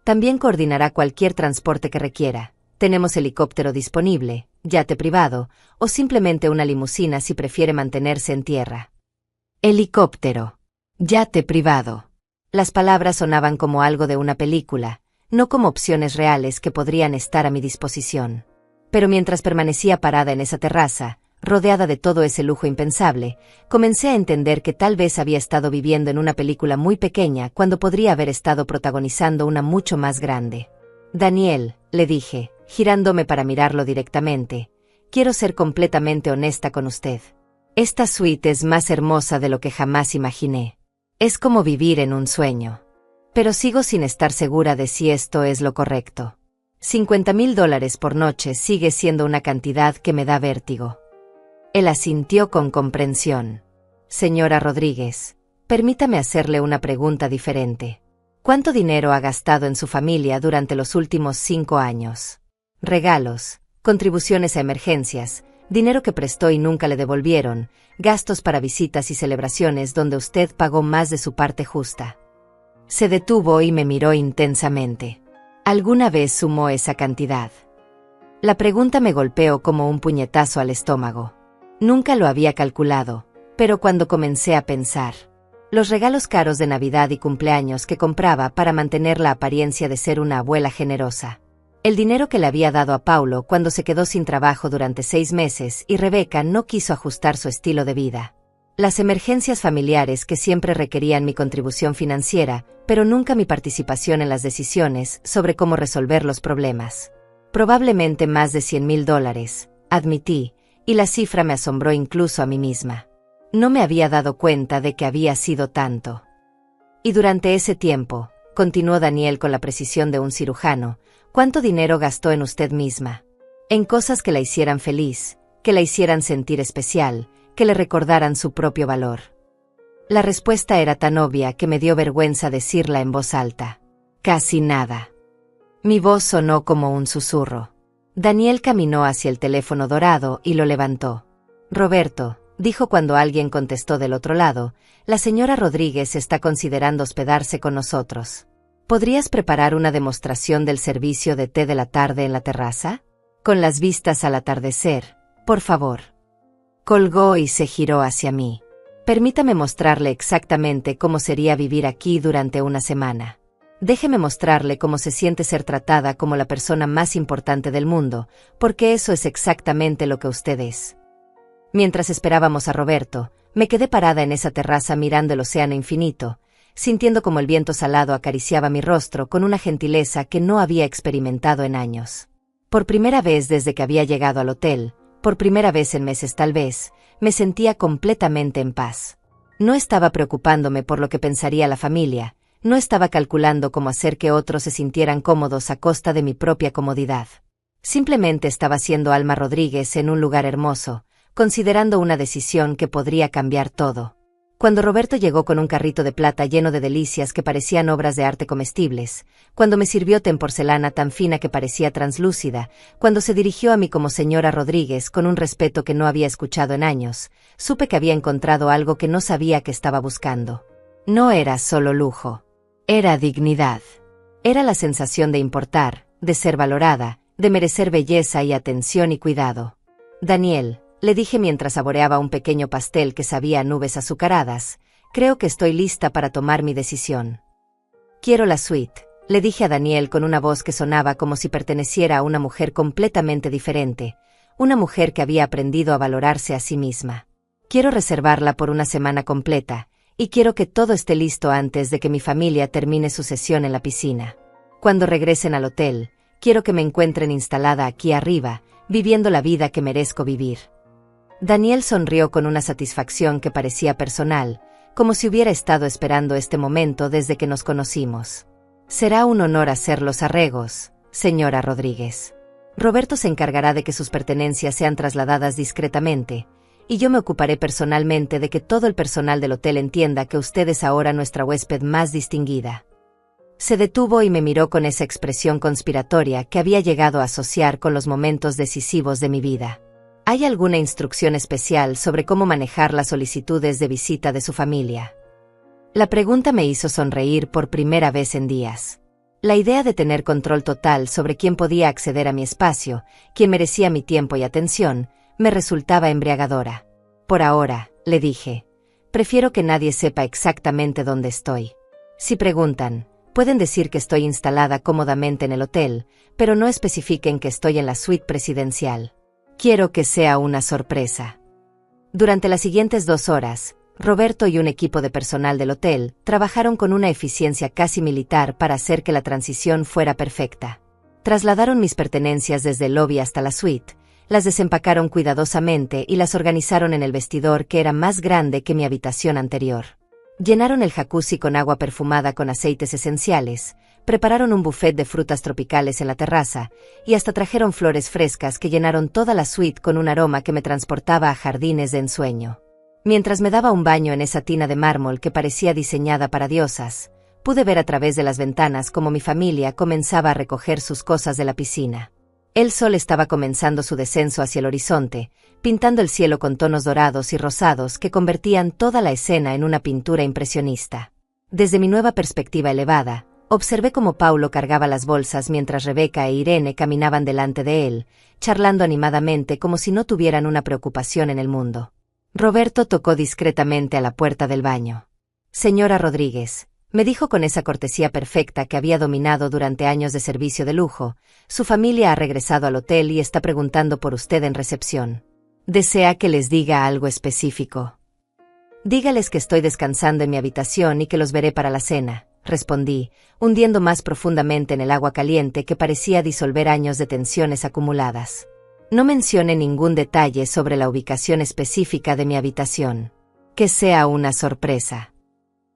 También coordinará cualquier transporte que requiera. Tenemos helicóptero disponible, yate privado, o simplemente una limusina si prefiere mantenerse en tierra. Helicóptero. Yate privado. Las palabras sonaban como algo de una película, no como opciones reales que podrían estar a mi disposición. Pero mientras permanecía parada en esa terraza, rodeada de todo ese lujo impensable, comencé a entender que tal vez había estado viviendo en una película muy pequeña cuando podría haber estado protagonizando una mucho más grande. Daniel, le dije, girándome para mirarlo directamente, quiero ser completamente honesta con usted. Esta suite es más hermosa de lo que jamás imaginé. Es como vivir en un sueño. Pero sigo sin estar segura de si esto es lo correcto. $50,000 por noche sigue siendo una cantidad que me da vértigo. Él asintió con comprensión. Señora Rodríguez, permítame hacerle una pregunta diferente. ¿Cuánto dinero ha gastado en su familia durante los últimos 5 años? Regalos, contribuciones a emergencias, dinero que prestó y nunca le devolvieron, gastos para visitas y celebraciones donde usted pagó más de su parte justa. Se detuvo y me miró intensamente. ¿Alguna vez sumó esa cantidad? La pregunta me golpeó como un puñetazo al estómago. Nunca lo había calculado, pero cuando comencé a pensar, los regalos caros de Navidad y cumpleaños que compraba para mantener la apariencia de ser una abuela generosa. El dinero que le había dado a Paulo cuando se quedó sin trabajo durante 6 meses y Rebeca no quiso ajustar su estilo de vida. Las emergencias familiares que siempre requerían mi contribución financiera, pero nunca mi participación en las decisiones sobre cómo resolver los problemas. Probablemente más de $100,000, admití, y la cifra me asombró incluso a mí misma. No me había dado cuenta de que había sido tanto. Y durante ese tiempo, continuó Daniel con la precisión de un cirujano, ¿cuánto dinero gastó en usted misma? En cosas que la hicieran feliz, que la hicieran sentir especial, que le recordaran su propio valor. La respuesta era tan obvia que me dio vergüenza decirla en voz alta. Casi nada. Mi voz sonó como un susurro. Daniel caminó hacia el teléfono dorado y lo levantó. Roberto, dijo cuando alguien contestó del otro lado, la señora Rodríguez está considerando hospedarse con nosotros. ¿Podrías preparar una demostración del servicio de té de la tarde en la terraza? Con las vistas al atardecer, por favor. Colgó y se giró hacia mí. Permítame mostrarle exactamente cómo sería vivir aquí durante una semana. Déjeme mostrarle cómo se siente ser tratada como la persona más importante del mundo, porque eso es exactamente lo que usted es. Mientras esperábamos a Roberto, me quedé parada en esa terraza mirando el océano infinito, sintiendo como el viento salado acariciaba mi rostro con una gentileza que no había experimentado en años. Por primera vez desde que había llegado al hotel, por primera vez en meses tal vez, me sentía completamente en paz. No estaba preocupándome por lo que pensaría la familia, no estaba calculando cómo hacer que otros se sintieran cómodos a costa de mi propia comodidad. Simplemente estaba siendo Alma Rodríguez en un lugar hermoso, considerando una decisión que podría cambiar todo. Cuando Roberto llegó con un carrito de plata lleno de delicias que parecían obras de arte comestibles, cuando me sirvió té en porcelana tan fina que parecía translúcida, cuando se dirigió a mí como señora Rodríguez con un respeto que no había escuchado en años, supe que había encontrado algo que no sabía que estaba buscando. No era solo lujo. Era dignidad. Era la sensación de importar, de ser valorada, de merecer belleza y atención y cuidado. Daniel, le dije mientras saboreaba un pequeño pastel que sabía a nubes azucaradas, creo que estoy lista para tomar mi decisión. Quiero la suite, le dije a Daniel con una voz que sonaba como si perteneciera a una mujer completamente diferente, una mujer que había aprendido a valorarse a sí misma. Quiero reservarla por una semana completa, y quiero que todo esté listo antes de que mi familia termine su sesión en la piscina. Cuando regresen al hotel, quiero que me encuentren instalada aquí arriba, viviendo la vida que merezco vivir. Daniel sonrió con una satisfacción que parecía personal, como si hubiera estado esperando este momento desde que nos conocimos. Será un honor hacer los arreglos, señora Rodríguez. Roberto se encargará de que sus pertenencias sean trasladadas discretamente, y yo me ocuparé personalmente de que todo el personal del hotel entienda que usted es ahora nuestra huésped más distinguida. Se detuvo y me miró con esa expresión conspiratoria que había llegado a asociar con los momentos decisivos de mi vida. ¿Hay alguna instrucción especial sobre cómo manejar las solicitudes de visita de su familia? La pregunta me hizo sonreír por primera vez en días. La idea de tener control total sobre quién podía acceder a mi espacio, quién merecía mi tiempo y atención, me resultaba embriagadora. Por ahora, le dije, prefiero que nadie sepa exactamente dónde estoy. Si preguntan, pueden decir que estoy instalada cómodamente en el hotel, pero no especifiquen que estoy en la suite presidencial. Quiero que sea una sorpresa. Durante las siguientes 2 horas, Roberto y un equipo de personal del hotel trabajaron con una eficiencia casi militar para hacer que la transición fuera perfecta. Trasladaron mis pertenencias desde el lobby hasta la suite, las desempacaron cuidadosamente y las organizaron en el vestidor que era más grande que mi habitación anterior. Llenaron el jacuzzi con agua perfumada con aceites esenciales, prepararon un buffet de frutas tropicales en la terraza, y hasta trajeron flores frescas que llenaron toda la suite con un aroma que me transportaba a jardines de ensueño. Mientras me daba un baño en esa tina de mármol que parecía diseñada para diosas, pude ver a través de las ventanas cómo mi familia comenzaba a recoger sus cosas de la piscina. El sol estaba comenzando su descenso hacia el horizonte, pintando el cielo con tonos dorados y rosados que convertían toda la escena en una pintura impresionista. Desde mi nueva perspectiva elevada, observé cómo Paulo cargaba las bolsas mientras Rebeca e Irene caminaban delante de él, charlando animadamente como si no tuvieran una preocupación en el mundo. Roberto tocó discretamente a la puerta del baño. Señora Rodríguez, me dijo con esa cortesía perfecta que había dominado durante años de servicio de lujo, su familia ha regresado al hotel y está preguntando por usted en recepción. ¿Desea que les diga algo específico? Dígales que estoy descansando en mi habitación y que los veré para la cena, respondí, hundiendo más profundamente en el agua caliente que parecía disolver años de tensiones acumuladas. No mencione ningún detalle sobre la ubicación específica de mi habitación. Que sea una sorpresa.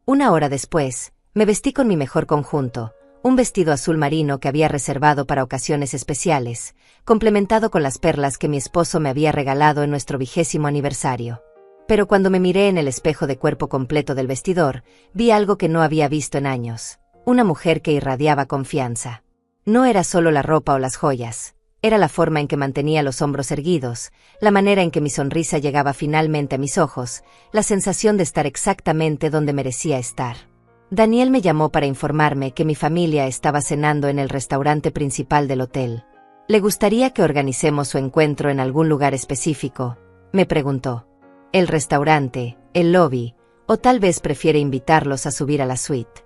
1 hora después, me vestí con mi mejor conjunto, un vestido azul marino que había reservado para ocasiones especiales, complementado con las perlas que mi esposo me había regalado en nuestro 20º aniversario. Pero cuando me miré en el espejo de cuerpo completo del vestidor, vi algo que no había visto en años, una mujer que irradiaba confianza. No era solo la ropa o las joyas, Era la forma en que mantenía los hombros erguidos, la manera en que mi sonrisa llegaba finalmente a mis ojos, la sensación de estar exactamente donde merecía estar. Daniel me llamó para informarme que mi familia estaba cenando en el restaurante principal del hotel. ¿Le gustaría que organicemos su encuentro en algún lugar específico?, me preguntó. ¿El restaurante, el lobby, o tal vez prefiere invitarlos a subir a la suite?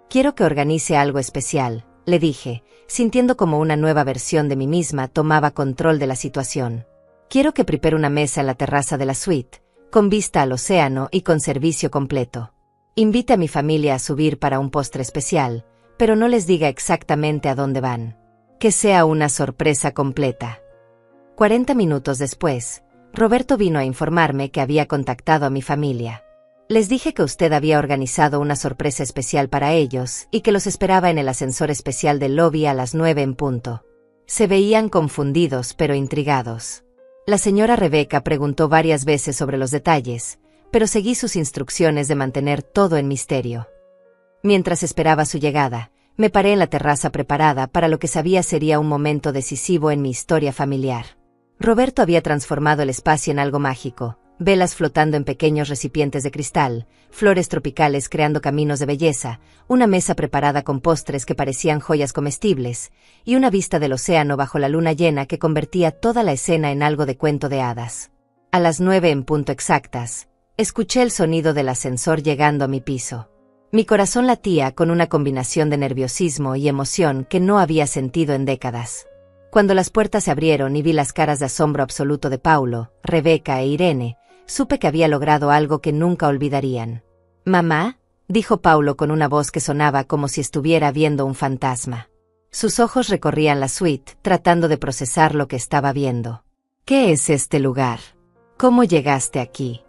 Quiero que organice algo especial, le dije, sintiendo como una nueva versión de mí misma tomaba control de la situación. Quiero que prepare una mesa en la terraza de la suite, con vista al océano y con servicio completo. Invite a mi familia a subir para un postre especial, pero no les diga exactamente a dónde van. Que sea una sorpresa completa. 40 minutos después, Roberto vino a informarme que había contactado a mi familia. Les dije que usted había organizado una sorpresa especial para ellos y que los esperaba en el ascensor especial del lobby a las 9 en punto. Se veían confundidos pero intrigados. La señora Rebeca preguntó varias veces sobre los detalles, pero seguí sus instrucciones de mantener todo en misterio. Mientras esperaba su llegada, me paré en la terraza preparada para lo que sabía sería un momento decisivo en mi historia familiar. Roberto había transformado el espacio en algo mágico. Velas flotando en pequeños recipientes de cristal, flores tropicales creando caminos de belleza, una mesa preparada con postres que parecían joyas comestibles, y una vista del océano bajo la luna llena que convertía toda la escena en algo de cuento de hadas. A las 9 en punto exactas, escuché el sonido del ascensor llegando a mi piso. Mi corazón latía con una combinación de nerviosismo y emoción que no había sentido en décadas. Cuando las puertas se abrieron y vi las caras de asombro absoluto de Paulo, Rebeca e Irene, supe que había logrado algo que nunca olvidarían. «Mamá», dijo Paulo con una voz que sonaba como si estuviera viendo un fantasma. Sus ojos recorrían la suite, tratando de procesar lo que estaba viendo. «¿Qué es este lugar? ¿Cómo llegaste aquí?»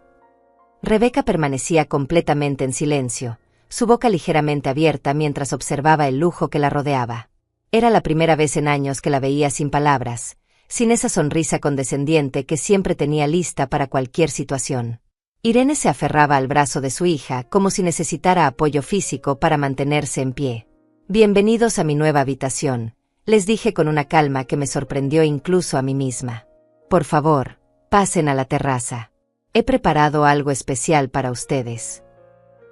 Rebeca permanecía completamente en silencio, su boca ligeramente abierta mientras observaba el lujo que la rodeaba. Era la primera vez en años que la veía sin palabras, sin esa sonrisa condescendiente que siempre tenía lista para cualquier situación. Irene se aferraba al brazo de su hija como si necesitara apoyo físico para mantenerse en pie. «Bienvenidos a mi nueva habitación», les dije con una calma que me sorprendió incluso a mí misma. «Por favor, pasen a la terraza. He preparado algo especial para ustedes».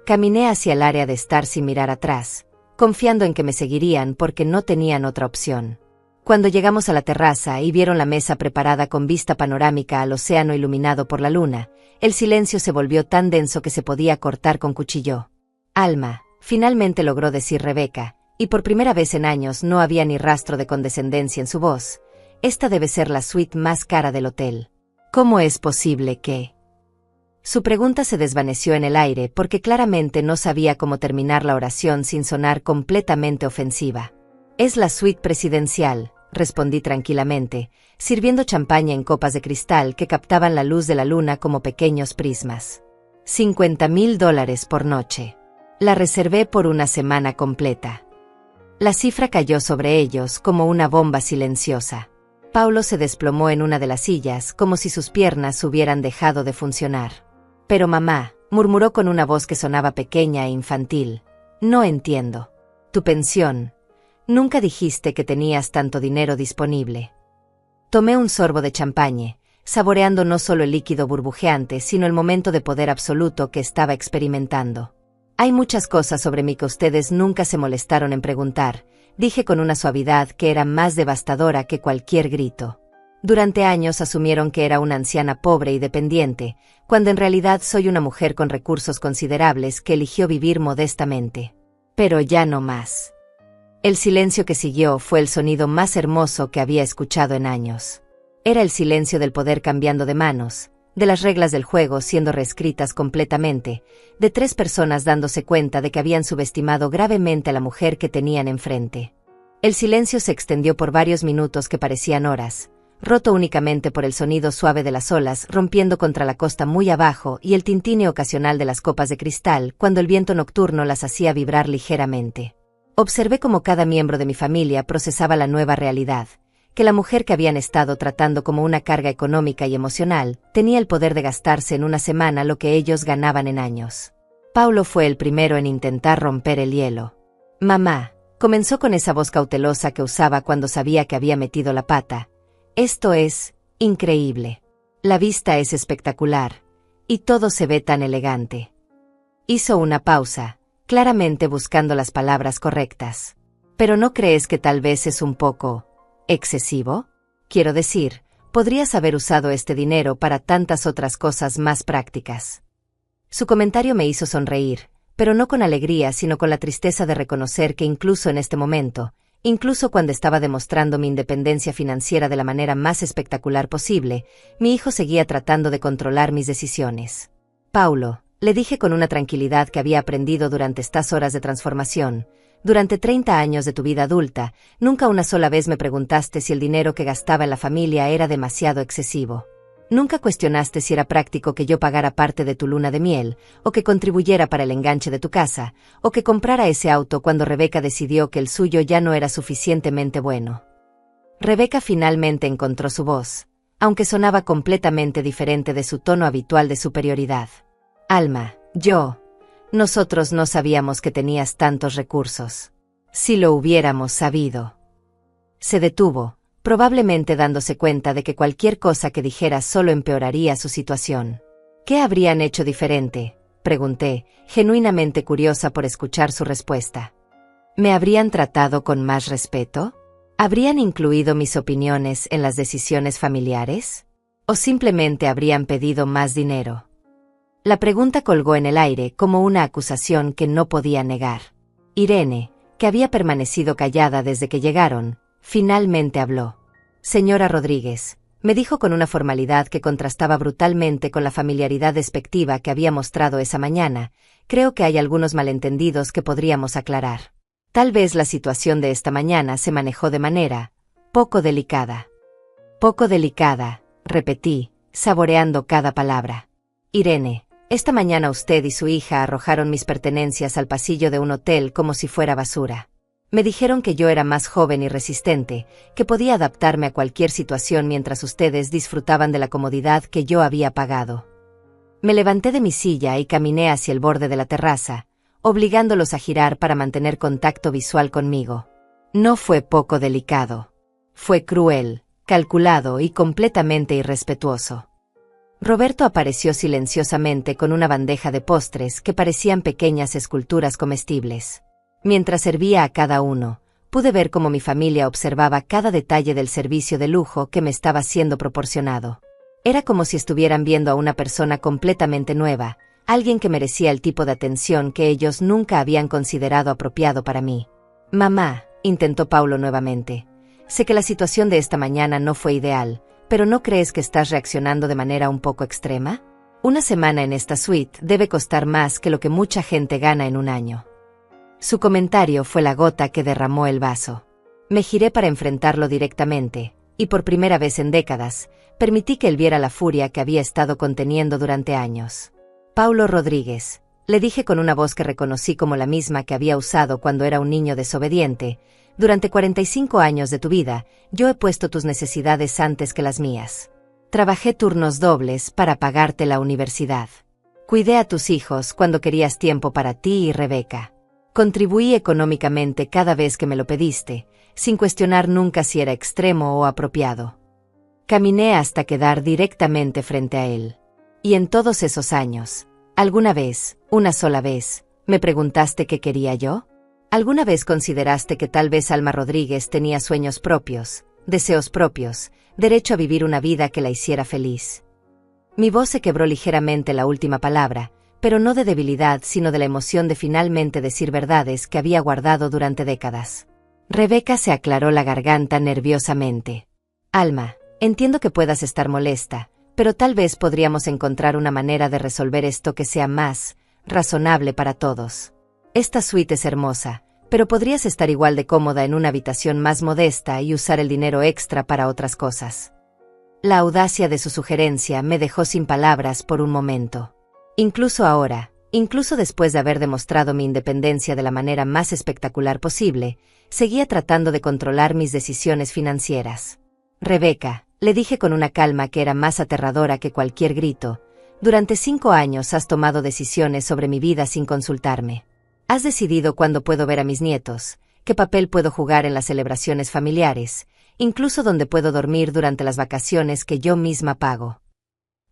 Caminé hacia el área de estar sin mirar atrás, confiando en que me seguirían porque no tenían otra opción. Cuando llegamos a la terraza y vieron la mesa preparada con vista panorámica al océano iluminado por la luna, el silencio se volvió tan denso que se podía cortar con cuchillo. «Alma», finalmente logró decir Rebeca, y por primera vez en años no había ni rastro de condescendencia en su voz. «Esta debe ser la suite más cara del hotel. ¿Cómo es posible que...?» Su pregunta se desvaneció en el aire porque claramente no sabía cómo terminar la oración sin sonar completamente ofensiva. «Es la suite presidencial», respondí tranquilamente, sirviendo champaña en copas de cristal que captaban la luz de la luna como pequeños prismas. $50,000 por noche. La reservé por una semana completa. La cifra cayó sobre ellos como una bomba silenciosa. Paulo se desplomó en una de las sillas como si sus piernas hubieran dejado de funcionar. «Pero mamá», murmuró con una voz que sonaba pequeña e infantil, «no entiendo. Tu pensión. Nunca dijiste que tenías tanto dinero disponible». Tomé un sorbo de champaña, saboreando no solo el líquido burbujeante sino el momento de poder absoluto que estaba experimentando. «Hay muchas cosas sobre mí que ustedes nunca se molestaron en preguntar», dije con una suavidad que era más devastadora que cualquier grito. «Durante años asumieron que era una anciana pobre y dependiente, cuando en realidad soy una mujer con recursos considerables que eligió vivir modestamente. Pero ya no más». El silencio que siguió fue el sonido más hermoso que había escuchado en años. Era el silencio del poder cambiando de manos, de las reglas del juego siendo reescritas completamente, de 3 personas dándose cuenta de que habían subestimado gravemente a la mujer que tenían enfrente. El silencio se extendió por varios minutos que parecían horas, roto únicamente por el sonido suave de las olas rompiendo contra la costa muy abajo y el tintineo ocasional de las copas de cristal cuando el viento nocturno las hacía vibrar ligeramente. Observé cómo cada miembro de mi familia procesaba la nueva realidad, que la mujer que habían estado tratando como una carga económica y emocional tenía el poder de gastarse en una semana lo que ellos ganaban en años. Paulo fue el primero en intentar romper el hielo. «Mamá», Comenzó con esa voz cautelosa que usaba cuando sabía que había metido la pata. Esto es increíble. La vista es espectacular. Y todo se ve tan elegante. Hizo una pausa, claramente buscando las palabras correctas. ¿Pero no crees que tal vez es un poco excesivo? Quiero decir, podrías haber usado este dinero para tantas otras cosas más prácticas. Su comentario me hizo sonreír, pero no con alegría, sino con la tristeza de reconocer que incluso en este momento, incluso cuando estaba demostrando mi independencia financiera de la manera más espectacular posible, mi hijo seguía tratando de controlar mis decisiones. Paulo, le dije con una tranquilidad que había aprendido durante estas horas de transformación, durante 30 años de tu vida adulta, nunca una sola vez me preguntaste si el dinero que gastaba en la familia era demasiado excesivo. Nunca cuestionaste si era práctico que yo pagara parte de tu luna de miel, o que contribuyera para el enganche de tu casa, o que comprara ese auto cuando Rebeca decidió que el suyo ya no era suficientemente bueno. Rebeca finalmente encontró su voz, aunque sonaba completamente diferente de su tono habitual de superioridad. Alma, nosotros no sabíamos que tenías tantos recursos. Si lo hubiéramos sabido. Se detuvo, probablemente dándose cuenta de que cualquier cosa que dijera solo empeoraría su situación. ¿Qué habrían hecho diferente?, pregunté, genuinamente curiosa por escuchar su respuesta. ¿Me habrían tratado con más respeto? ¿Habrían incluido mis opiniones en las decisiones familiares? ¿O simplemente habrían pedido más dinero? La pregunta colgó en el aire como una acusación que no podía negar. Irene, que había permanecido callada desde que llegaron, finalmente habló. Señora Rodríguez, me dijo con una formalidad que contrastaba brutalmente con la familiaridad despectiva que había mostrado esa mañana, creo que hay algunos malentendidos que podríamos aclarar. Tal vez la situación de esta mañana se manejó de manera poco delicada. Poco delicada, repetí, saboreando cada palabra. Irene, esta mañana usted y su hija arrojaron mis pertenencias al pasillo de un hotel como si fuera basura. Me dijeron que yo era más joven y resistente, que podía adaptarme a cualquier situación mientras ustedes disfrutaban de la comodidad que yo había pagado. Me levanté de mi silla y caminé hacia el borde de la terraza, obligándolos a girar para mantener contacto visual conmigo. No fue poco delicado. Fue cruel, calculado y completamente irrespetuoso. Roberto apareció silenciosamente con una bandeja de postres que parecían pequeñas esculturas comestibles. Mientras servía a cada uno, pude ver cómo mi familia observaba cada detalle del servicio de lujo que me estaba siendo proporcionado. Era como si estuvieran viendo a una persona completamente nueva, alguien que merecía el tipo de atención que ellos nunca habían considerado apropiado para mí. Mamá, intentó Paulo nuevamente. Sé que la situación de esta mañana no fue ideal, pero ¿no crees que estás reaccionando de manera un poco extrema? Una semana en esta suite debe costar más que lo que mucha gente gana en un año. Su comentario fue la gota que derramó el vaso. Me giré para enfrentarlo directamente, y por primera vez en décadas, permití que él viera la furia que había estado conteniendo durante años. Paulo Rodríguez, le dije con una voz que reconocí como la misma que había usado cuando era un niño desobediente, durante 45 años de tu vida, yo he puesto tus necesidades antes que las mías. Trabajé turnos dobles para pagarte la universidad. Cuidé a tus hijos cuando querías tiempo para ti y Rebeca. Contribuí económicamente cada vez que me lo pediste, sin cuestionar nunca si era extremo o apropiado. Caminé hasta quedar directamente frente a él. Y en todos esos años, ¿alguna vez, una sola vez, me preguntaste qué quería yo? ¿Alguna vez consideraste que tal vez Alma Rodríguez tenía sueños propios, deseos propios, derecho a vivir una vida que la hiciera feliz? Mi voz se quebró ligeramente la última palabra, pero no de debilidad sino de la emoción de finalmente decir verdades que había guardado durante décadas. Rebeca se aclaró la garganta nerviosamente. Alma, entiendo que puedas estar molesta, pero tal vez podríamos encontrar una manera de resolver esto que sea más razonable para todos. Esta suite es hermosa, pero podrías estar igual de cómoda en una habitación más modesta y usar el dinero extra para otras cosas. La audacia de su sugerencia me dejó sin palabras por un momento. Incluso ahora, incluso después de haber demostrado mi independencia de la manera más espectacular posible, seguía tratando de controlar mis decisiones financieras. Rebeca, le dije con una calma que era más aterradora que cualquier grito, durante 5 años has tomado decisiones sobre mi vida sin consultarme. Has decidido cuándo puedo ver a mis nietos, ¿Qué papel puedo jugar en las celebraciones familiares, incluso donde puedo dormir durante las vacaciones que yo misma pago?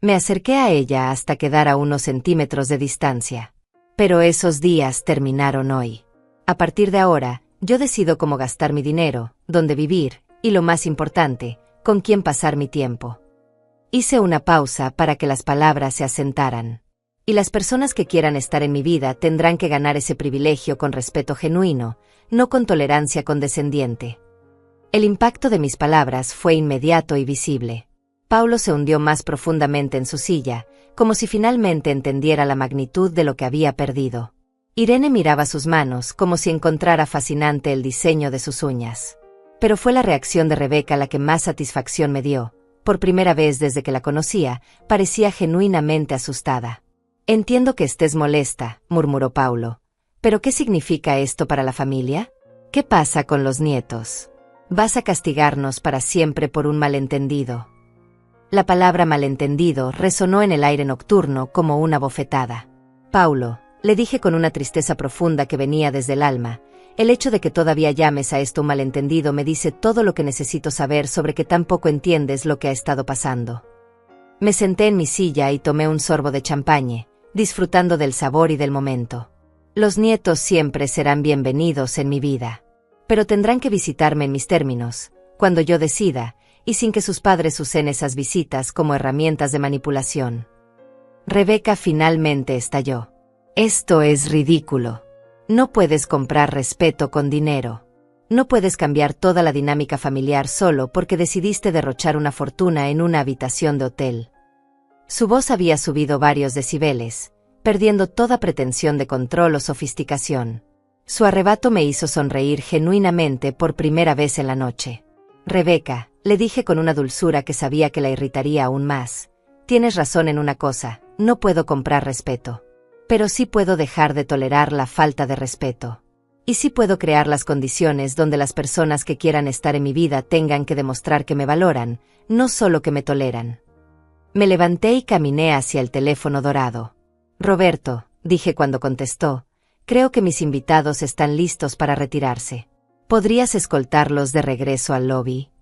Me acerqué a ella hasta quedar a unos centímetros de distancia. Pero esos días terminaron hoy. A partir de ahora, yo decido cómo gastar mi dinero, dónde vivir, y lo más importante, con quién pasar mi tiempo. Hice una pausa para que las palabras se asentaran. Y las personas que quieran estar en mi vida tendrán que ganar ese privilegio con respeto genuino, no con tolerancia condescendiente. El impacto de mis palabras fue inmediato y visible. Paulo se hundió más profundamente en su silla, como si finalmente entendiera la magnitud de lo que había perdido. Irene miraba sus manos como si encontrara fascinante el diseño de sus uñas. Pero fue la reacción de Rebeca la que más satisfacción me dio. Por primera vez desde que la conocía, parecía genuinamente asustada. «Entiendo que estés molesta», murmuró Paulo. «¿Pero qué significa esto para la familia? ¿Qué pasa con los nietos? Vas a castigarnos para siempre por un malentendido». La palabra malentendido resonó en el aire nocturno como una bofetada. «Paulo», le dije con una tristeza profunda que venía desde el alma, «el hecho de que todavía llames a esto un malentendido me dice todo lo que necesito saber sobre que tan poco entiendes lo que ha estado pasando». Me senté en mi silla y tomé un sorbo de champagne, disfrutando del sabor y del momento. Los nietos siempre serán bienvenidos en mi vida. Pero tendrán que visitarme en mis términos, cuando yo decida, y sin que sus padres usen esas visitas como herramientas de manipulación. Rebeca finalmente estalló. «Esto es ridículo. No puedes comprar respeto con dinero. No puedes cambiar toda la dinámica familiar solo porque decidiste derrochar una fortuna en una habitación de hotel». Su voz había subido varios decibeles, perdiendo toda pretensión de control o sofisticación. Su arrebato me hizo sonreír genuinamente por primera vez en la noche. «Rebeca», le dije con una dulzura que sabía que la irritaría aún más, «tienes razón en una cosa, no puedo comprar respeto. Pero sí puedo dejar de tolerar la falta de respeto. Y sí puedo crear las condiciones donde las personas que quieran estar en mi vida tengan que demostrar que me valoran, no solo que me toleran». Me levanté y caminé hacia el teléfono dorado. «Roberto», dije cuando contestó, «creo que mis invitados están listos para retirarse. ¿Podrías escoltarlos de regreso al lobby?»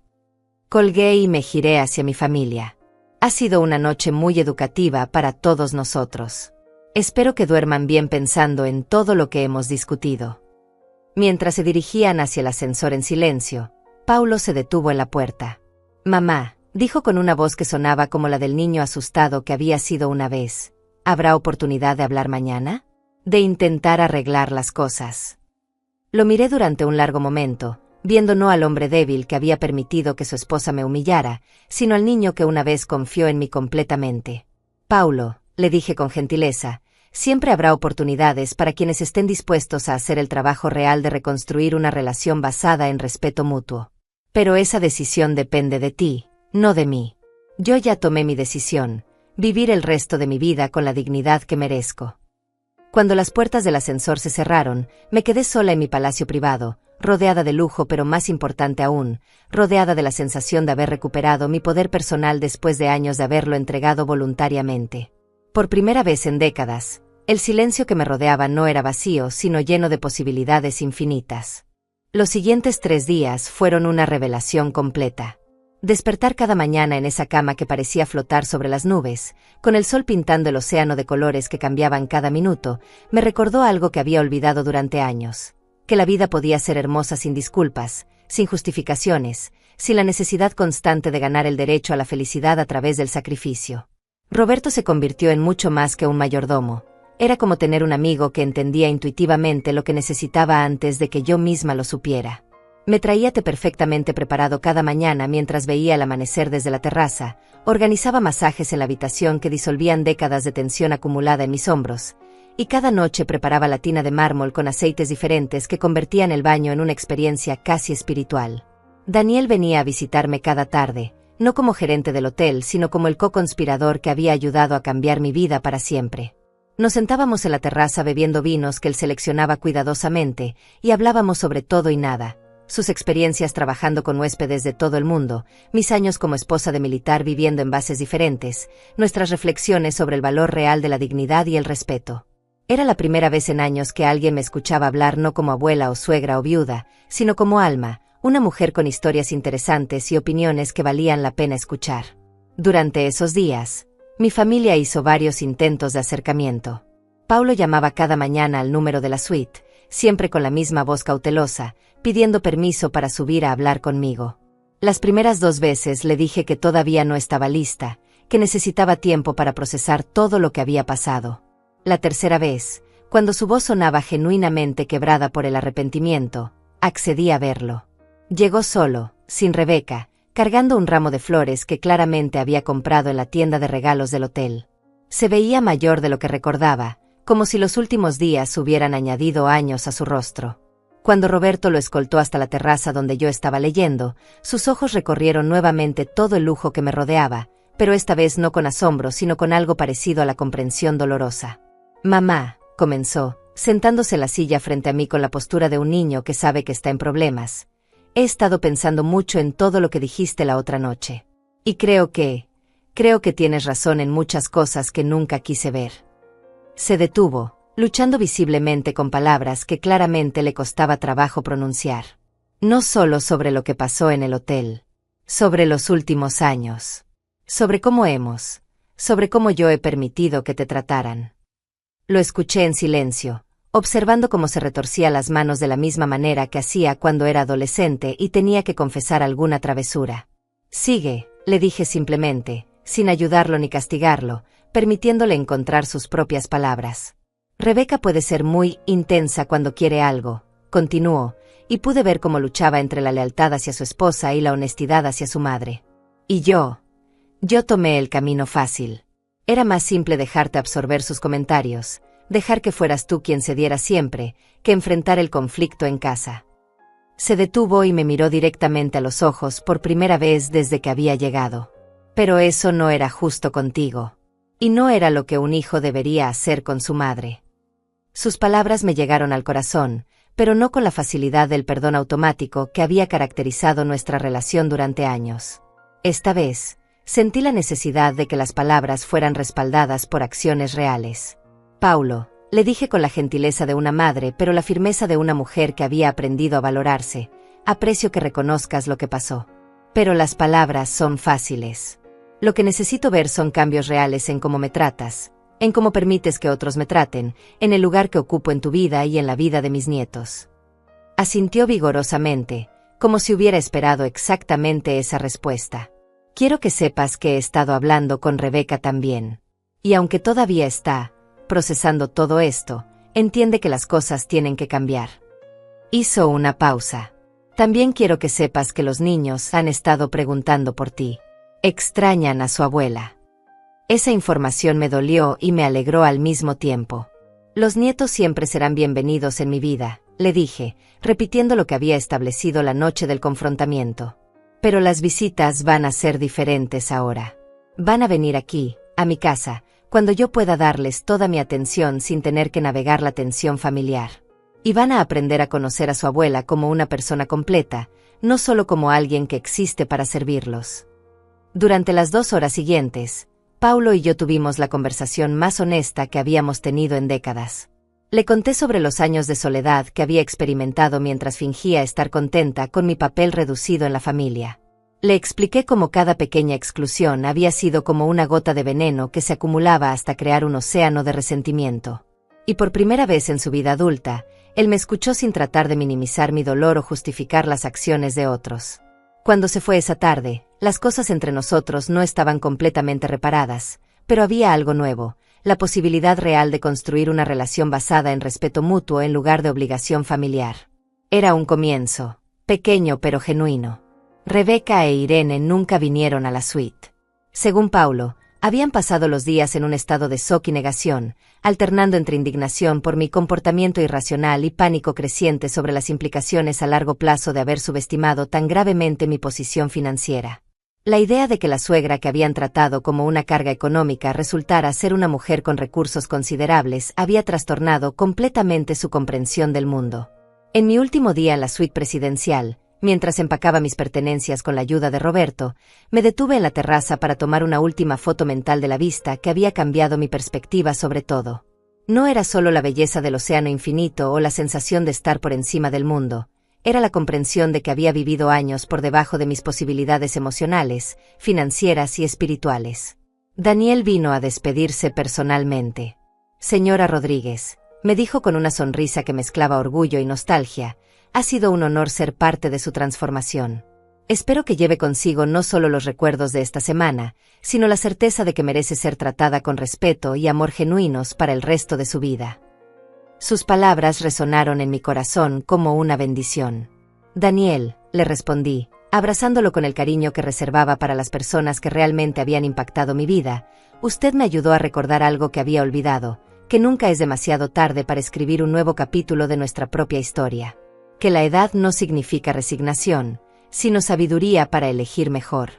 Colgué y me giré hacia mi familia. Ha sido una noche muy educativa para todos nosotros. Espero que duerman bien pensando en todo lo que hemos discutido. Mientras se dirigían hacia el ascensor en silencio, Paulo se detuvo en la puerta. «Mamá», dijo con una voz que sonaba como la del niño asustado que había sido una vez, «¿habrá oportunidad de hablar mañana? De intentar arreglar las cosas». Lo miré durante un largo momento, viendo no al hombre débil que había permitido que su esposa me humillara, sino al niño que una vez confió en mí completamente. «Paulo», le dije con gentileza, «siempre habrá oportunidades para quienes estén dispuestos a hacer el trabajo real de reconstruir una relación basada en respeto mutuo. Pero esa decisión depende de ti, no de mí. Yo ya tomé mi decisión, vivir el resto de mi vida con la dignidad que merezco». Cuando las puertas del ascensor se cerraron, me quedé sola en mi palacio privado, rodeada de lujo pero más importante aún, rodeada de la sensación de haber recuperado mi poder personal después de años de haberlo entregado voluntariamente. Por primera vez en décadas, el silencio que me rodeaba no era vacío, sino lleno de posibilidades infinitas. Los siguientes 3 días fueron una revelación completa. Despertar cada mañana en esa cama que parecía flotar sobre las nubes, con el sol pintando el océano de colores que cambiaban cada minuto, me recordó algo que había olvidado durante años, que la vida podía ser hermosa sin disculpas, sin justificaciones, sin la necesidad constante de ganar el derecho a la felicidad a través del sacrificio. Roberto se convirtió en mucho más que un mayordomo. Era como tener un amigo que entendía intuitivamente lo que necesitaba antes de que yo misma lo supiera. Me traía té perfectamente preparado cada mañana mientras veía el amanecer desde la terraza, organizaba masajes en la habitación que disolvían décadas de tensión acumulada en mis hombros, y cada noche preparaba la tina de mármol con aceites diferentes que convertían el baño en una experiencia casi espiritual. Daniel venía a visitarme cada tarde, no como gerente del hotel, sino como el co-conspirador que había ayudado a cambiar mi vida para siempre. Nos sentábamos en la terraza bebiendo vinos que él seleccionaba cuidadosamente, y hablábamos sobre todo y nada. Sus experiencias trabajando con huéspedes de todo el mundo, mis años como esposa de militar viviendo en bases diferentes, nuestras reflexiones sobre el valor real de la dignidad y el respeto. Era la primera vez en años que alguien me escuchaba hablar no como abuela o suegra o viuda, sino como Alma, una mujer con historias interesantes y opiniones que valían la pena escuchar. Durante esos días, mi familia hizo varios intentos de acercamiento. Paulo llamaba cada mañana al número de la suite, siempre con la misma voz cautelosa, pidiendo permiso para subir a hablar conmigo. Las primeras 2 veces le dije que todavía no estaba lista, que necesitaba tiempo para procesar todo lo que había pasado. La tercera vez, cuando su voz sonaba genuinamente quebrada por el arrepentimiento, accedí a verlo. Llegó solo, sin Rebeca, cargando un ramo de flores que claramente había comprado en la tienda de regalos del hotel. Se veía mayor de lo que recordaba, como si los últimos días hubieran añadido años a su rostro. Cuando Roberto lo escoltó hasta la terraza donde yo estaba leyendo, sus ojos recorrieron nuevamente todo el lujo que me rodeaba, pero esta vez no con asombro sino con algo parecido a la comprensión dolorosa. «Mamá», comenzó, sentándose en la silla frente a mí con la postura de un niño que sabe que está en problemas. «He estado pensando mucho en todo lo que dijiste la otra noche. Y creo que tienes razón en muchas cosas que nunca quise ver». Se detuvo, luchando visiblemente con palabras que claramente le costaba trabajo pronunciar. No solo sobre lo que pasó en el hotel, sobre los últimos años, sobre cómo yo he permitido que te trataran. Lo escuché en silencio, observando cómo se retorcía las manos de la misma manera que hacía cuando era adolescente y tenía que confesar alguna travesura. «Sigue», le dije simplemente, sin ayudarlo ni castigarlo, permitiéndole encontrar sus propias palabras. «Rebeca puede ser muy intensa cuando quiere algo», continuó, y pude ver cómo luchaba entre la lealtad hacia su esposa y la honestidad hacia su madre. «Y yo tomé el camino fácil. Era más simple dejarte absorber sus comentarios, dejar que fueras tú quien cediera siempre, que enfrentar el conflicto en casa». Se detuvo y me miró directamente a los ojos por primera vez desde que había llegado. «Pero eso no era justo contigo. Y no era lo que un hijo debería hacer con su madre». Sus palabras me llegaron al corazón, pero no con la facilidad del perdón automático que había caracterizado nuestra relación durante años. Esta vez, sentí la necesidad de que las palabras fueran respaldadas por acciones reales. «Paulo», le dije con la gentileza de una madre pero la firmeza de una mujer que había aprendido a valorarse, «aprecio que reconozcas lo que pasó. Pero las palabras son fáciles. Lo que necesito ver son cambios reales en cómo me tratas, en cómo permites que otros me traten, en el lugar que ocupo en tu vida y en la vida de mis nietos». Asintió vigorosamente, como si hubiera esperado exactamente esa respuesta. «Quiero que sepas que he estado hablando con Rebeca también. Y aunque todavía está procesando todo esto, entiende que las cosas tienen que cambiar». Hizo una pausa. «También quiero que sepas que los niños han estado preguntando por ti. Extrañan a su abuela». Esa información me dolió y me alegró al mismo tiempo. «Los nietos siempre serán bienvenidos en mi vida», le dije, repitiendo lo que había establecido la noche del confrontamiento. «Pero las visitas van a ser diferentes ahora. Van a venir aquí, a mi casa, cuando yo pueda darles toda mi atención sin tener que navegar la tensión familiar. Y van a aprender a conocer a su abuela como una persona completa, no solo como alguien que existe para servirlos». Durante las 2 horas siguientes, Paulo y yo tuvimos la conversación más honesta que habíamos tenido en décadas. Le conté sobre los años de soledad que había experimentado mientras fingía estar contenta con mi papel reducido en la familia. Le expliqué cómo cada pequeña exclusión había sido como una gota de veneno que se acumulaba hasta crear un océano de resentimiento. Y por primera vez en su vida adulta, él me escuchó sin tratar de minimizar mi dolor o justificar las acciones de otros. Cuando se fue esa tarde, las cosas entre nosotros no estaban completamente reparadas, pero había algo nuevo, la posibilidad real de construir una relación basada en respeto mutuo en lugar de obligación familiar. Era un comienzo, pequeño pero genuino. Rebeca e Irene nunca vinieron a la suite. Según Paulo, habían pasado los días en un estado de shock y negación, alternando entre indignación por mi comportamiento irracional y pánico creciente sobre las implicaciones a largo plazo de haber subestimado tan gravemente mi posición financiera. La idea de que la suegra que habían tratado como una carga económica resultara ser una mujer con recursos considerables había trastornado completamente su comprensión del mundo. En mi último día en la suite presidencial, mientras empacaba mis pertenencias con la ayuda de Roberto, me detuve en la terraza para tomar una última foto mental de la vista que había cambiado mi perspectiva sobre todo. No era solo la belleza del océano infinito o la sensación de estar por encima del mundo, era la comprensión de que había vivido años por debajo de mis posibilidades emocionales, financieras y espirituales. Daniel vino a despedirse personalmente. Señora Rodríguez, me dijo con una sonrisa que mezclaba orgullo y nostalgia, ha sido un honor ser parte de su transformación. Espero que lleve consigo no solo los recuerdos de esta semana, sino la certeza de que merece ser tratada con respeto y amor genuinos para el resto de su vida. Sus palabras resonaron en mi corazón como una bendición. Daniel, le respondí, abrazándolo con el cariño que reservaba para las personas que realmente habían impactado mi vida, usted me ayudó a recordar algo que había olvidado, que nunca es demasiado tarde para escribir un nuevo capítulo de nuestra propia historia. Que la edad no significa resignación, sino sabiduría para elegir mejor.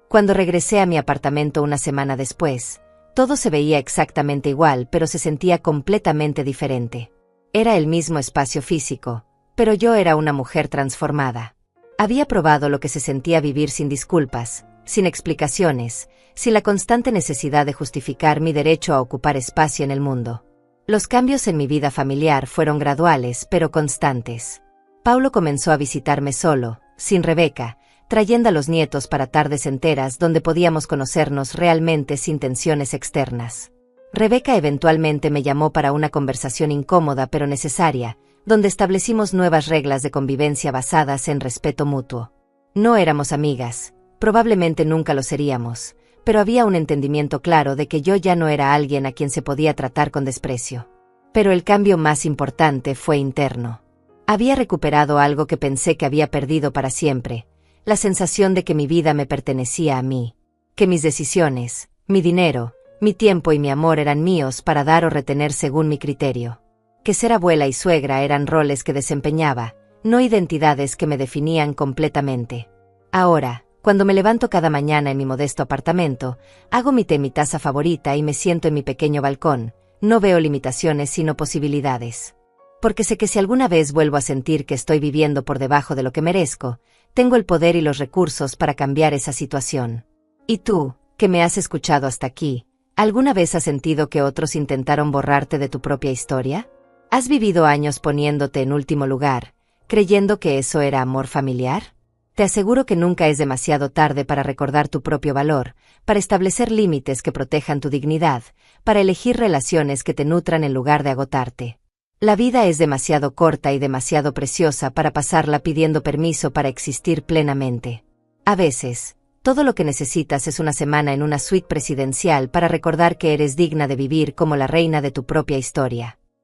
Cuando regresé a mi apartamento una semana después, todo se veía exactamente igual, pero se sentía completamente diferente. Era el mismo espacio físico, pero yo era una mujer transformada. Había probado lo que se sentía vivir sin disculpas, sin explicaciones, sin la constante necesidad de justificar mi derecho a ocupar espacio en el mundo. Los cambios en mi vida familiar fueron graduales pero constantes. Paulo comenzó a visitarme solo, sin Rebeca, trayendo a los nietos para tardes enteras donde podíamos conocernos realmente sin tensiones externas. Rebeca eventualmente me llamó para una conversación incómoda pero necesaria, donde establecimos nuevas reglas de convivencia basadas en respeto mutuo. No éramos amigas, probablemente nunca lo seríamos, pero había un entendimiento claro de que yo ya no era alguien a quien se podía tratar con desprecio. Pero el cambio más importante fue interno. Había recuperado algo que pensé que había perdido para siempre, la sensación de que mi vida me pertenecía a mí, que mis decisiones, mi dinero, mi tiempo y mi amor eran míos para dar o retener según mi criterio. Que ser abuela y suegra eran roles que desempeñaba, no identidades que me definían completamente. Ahora, cuando me levanto cada mañana en mi modesto apartamento, hago mi té, mi taza favorita y me siento en mi pequeño balcón, no veo limitaciones sino posibilidades. Porque sé que si alguna vez vuelvo a sentir que estoy viviendo por debajo de lo que merezco, tengo el poder y los recursos para cambiar esa situación. ¿Y tú, que me has escuchado hasta aquí, alguna vez has sentido que otros intentaron borrarte de tu propia historia? ¿Has vivido años poniéndote en último lugar, creyendo que eso era amor familiar? Te aseguro que nunca es demasiado tarde para recordar tu propio valor, para establecer límites que protejan tu dignidad, para elegir relaciones que te nutran en lugar de agotarte. La vida es demasiado corta y demasiado preciosa para pasarla pidiendo permiso para existir plenamente. A veces, todo lo que necesitas es una semana en una suite presidencial para recordar que eres digna de vivir como la reina de tu propia historia.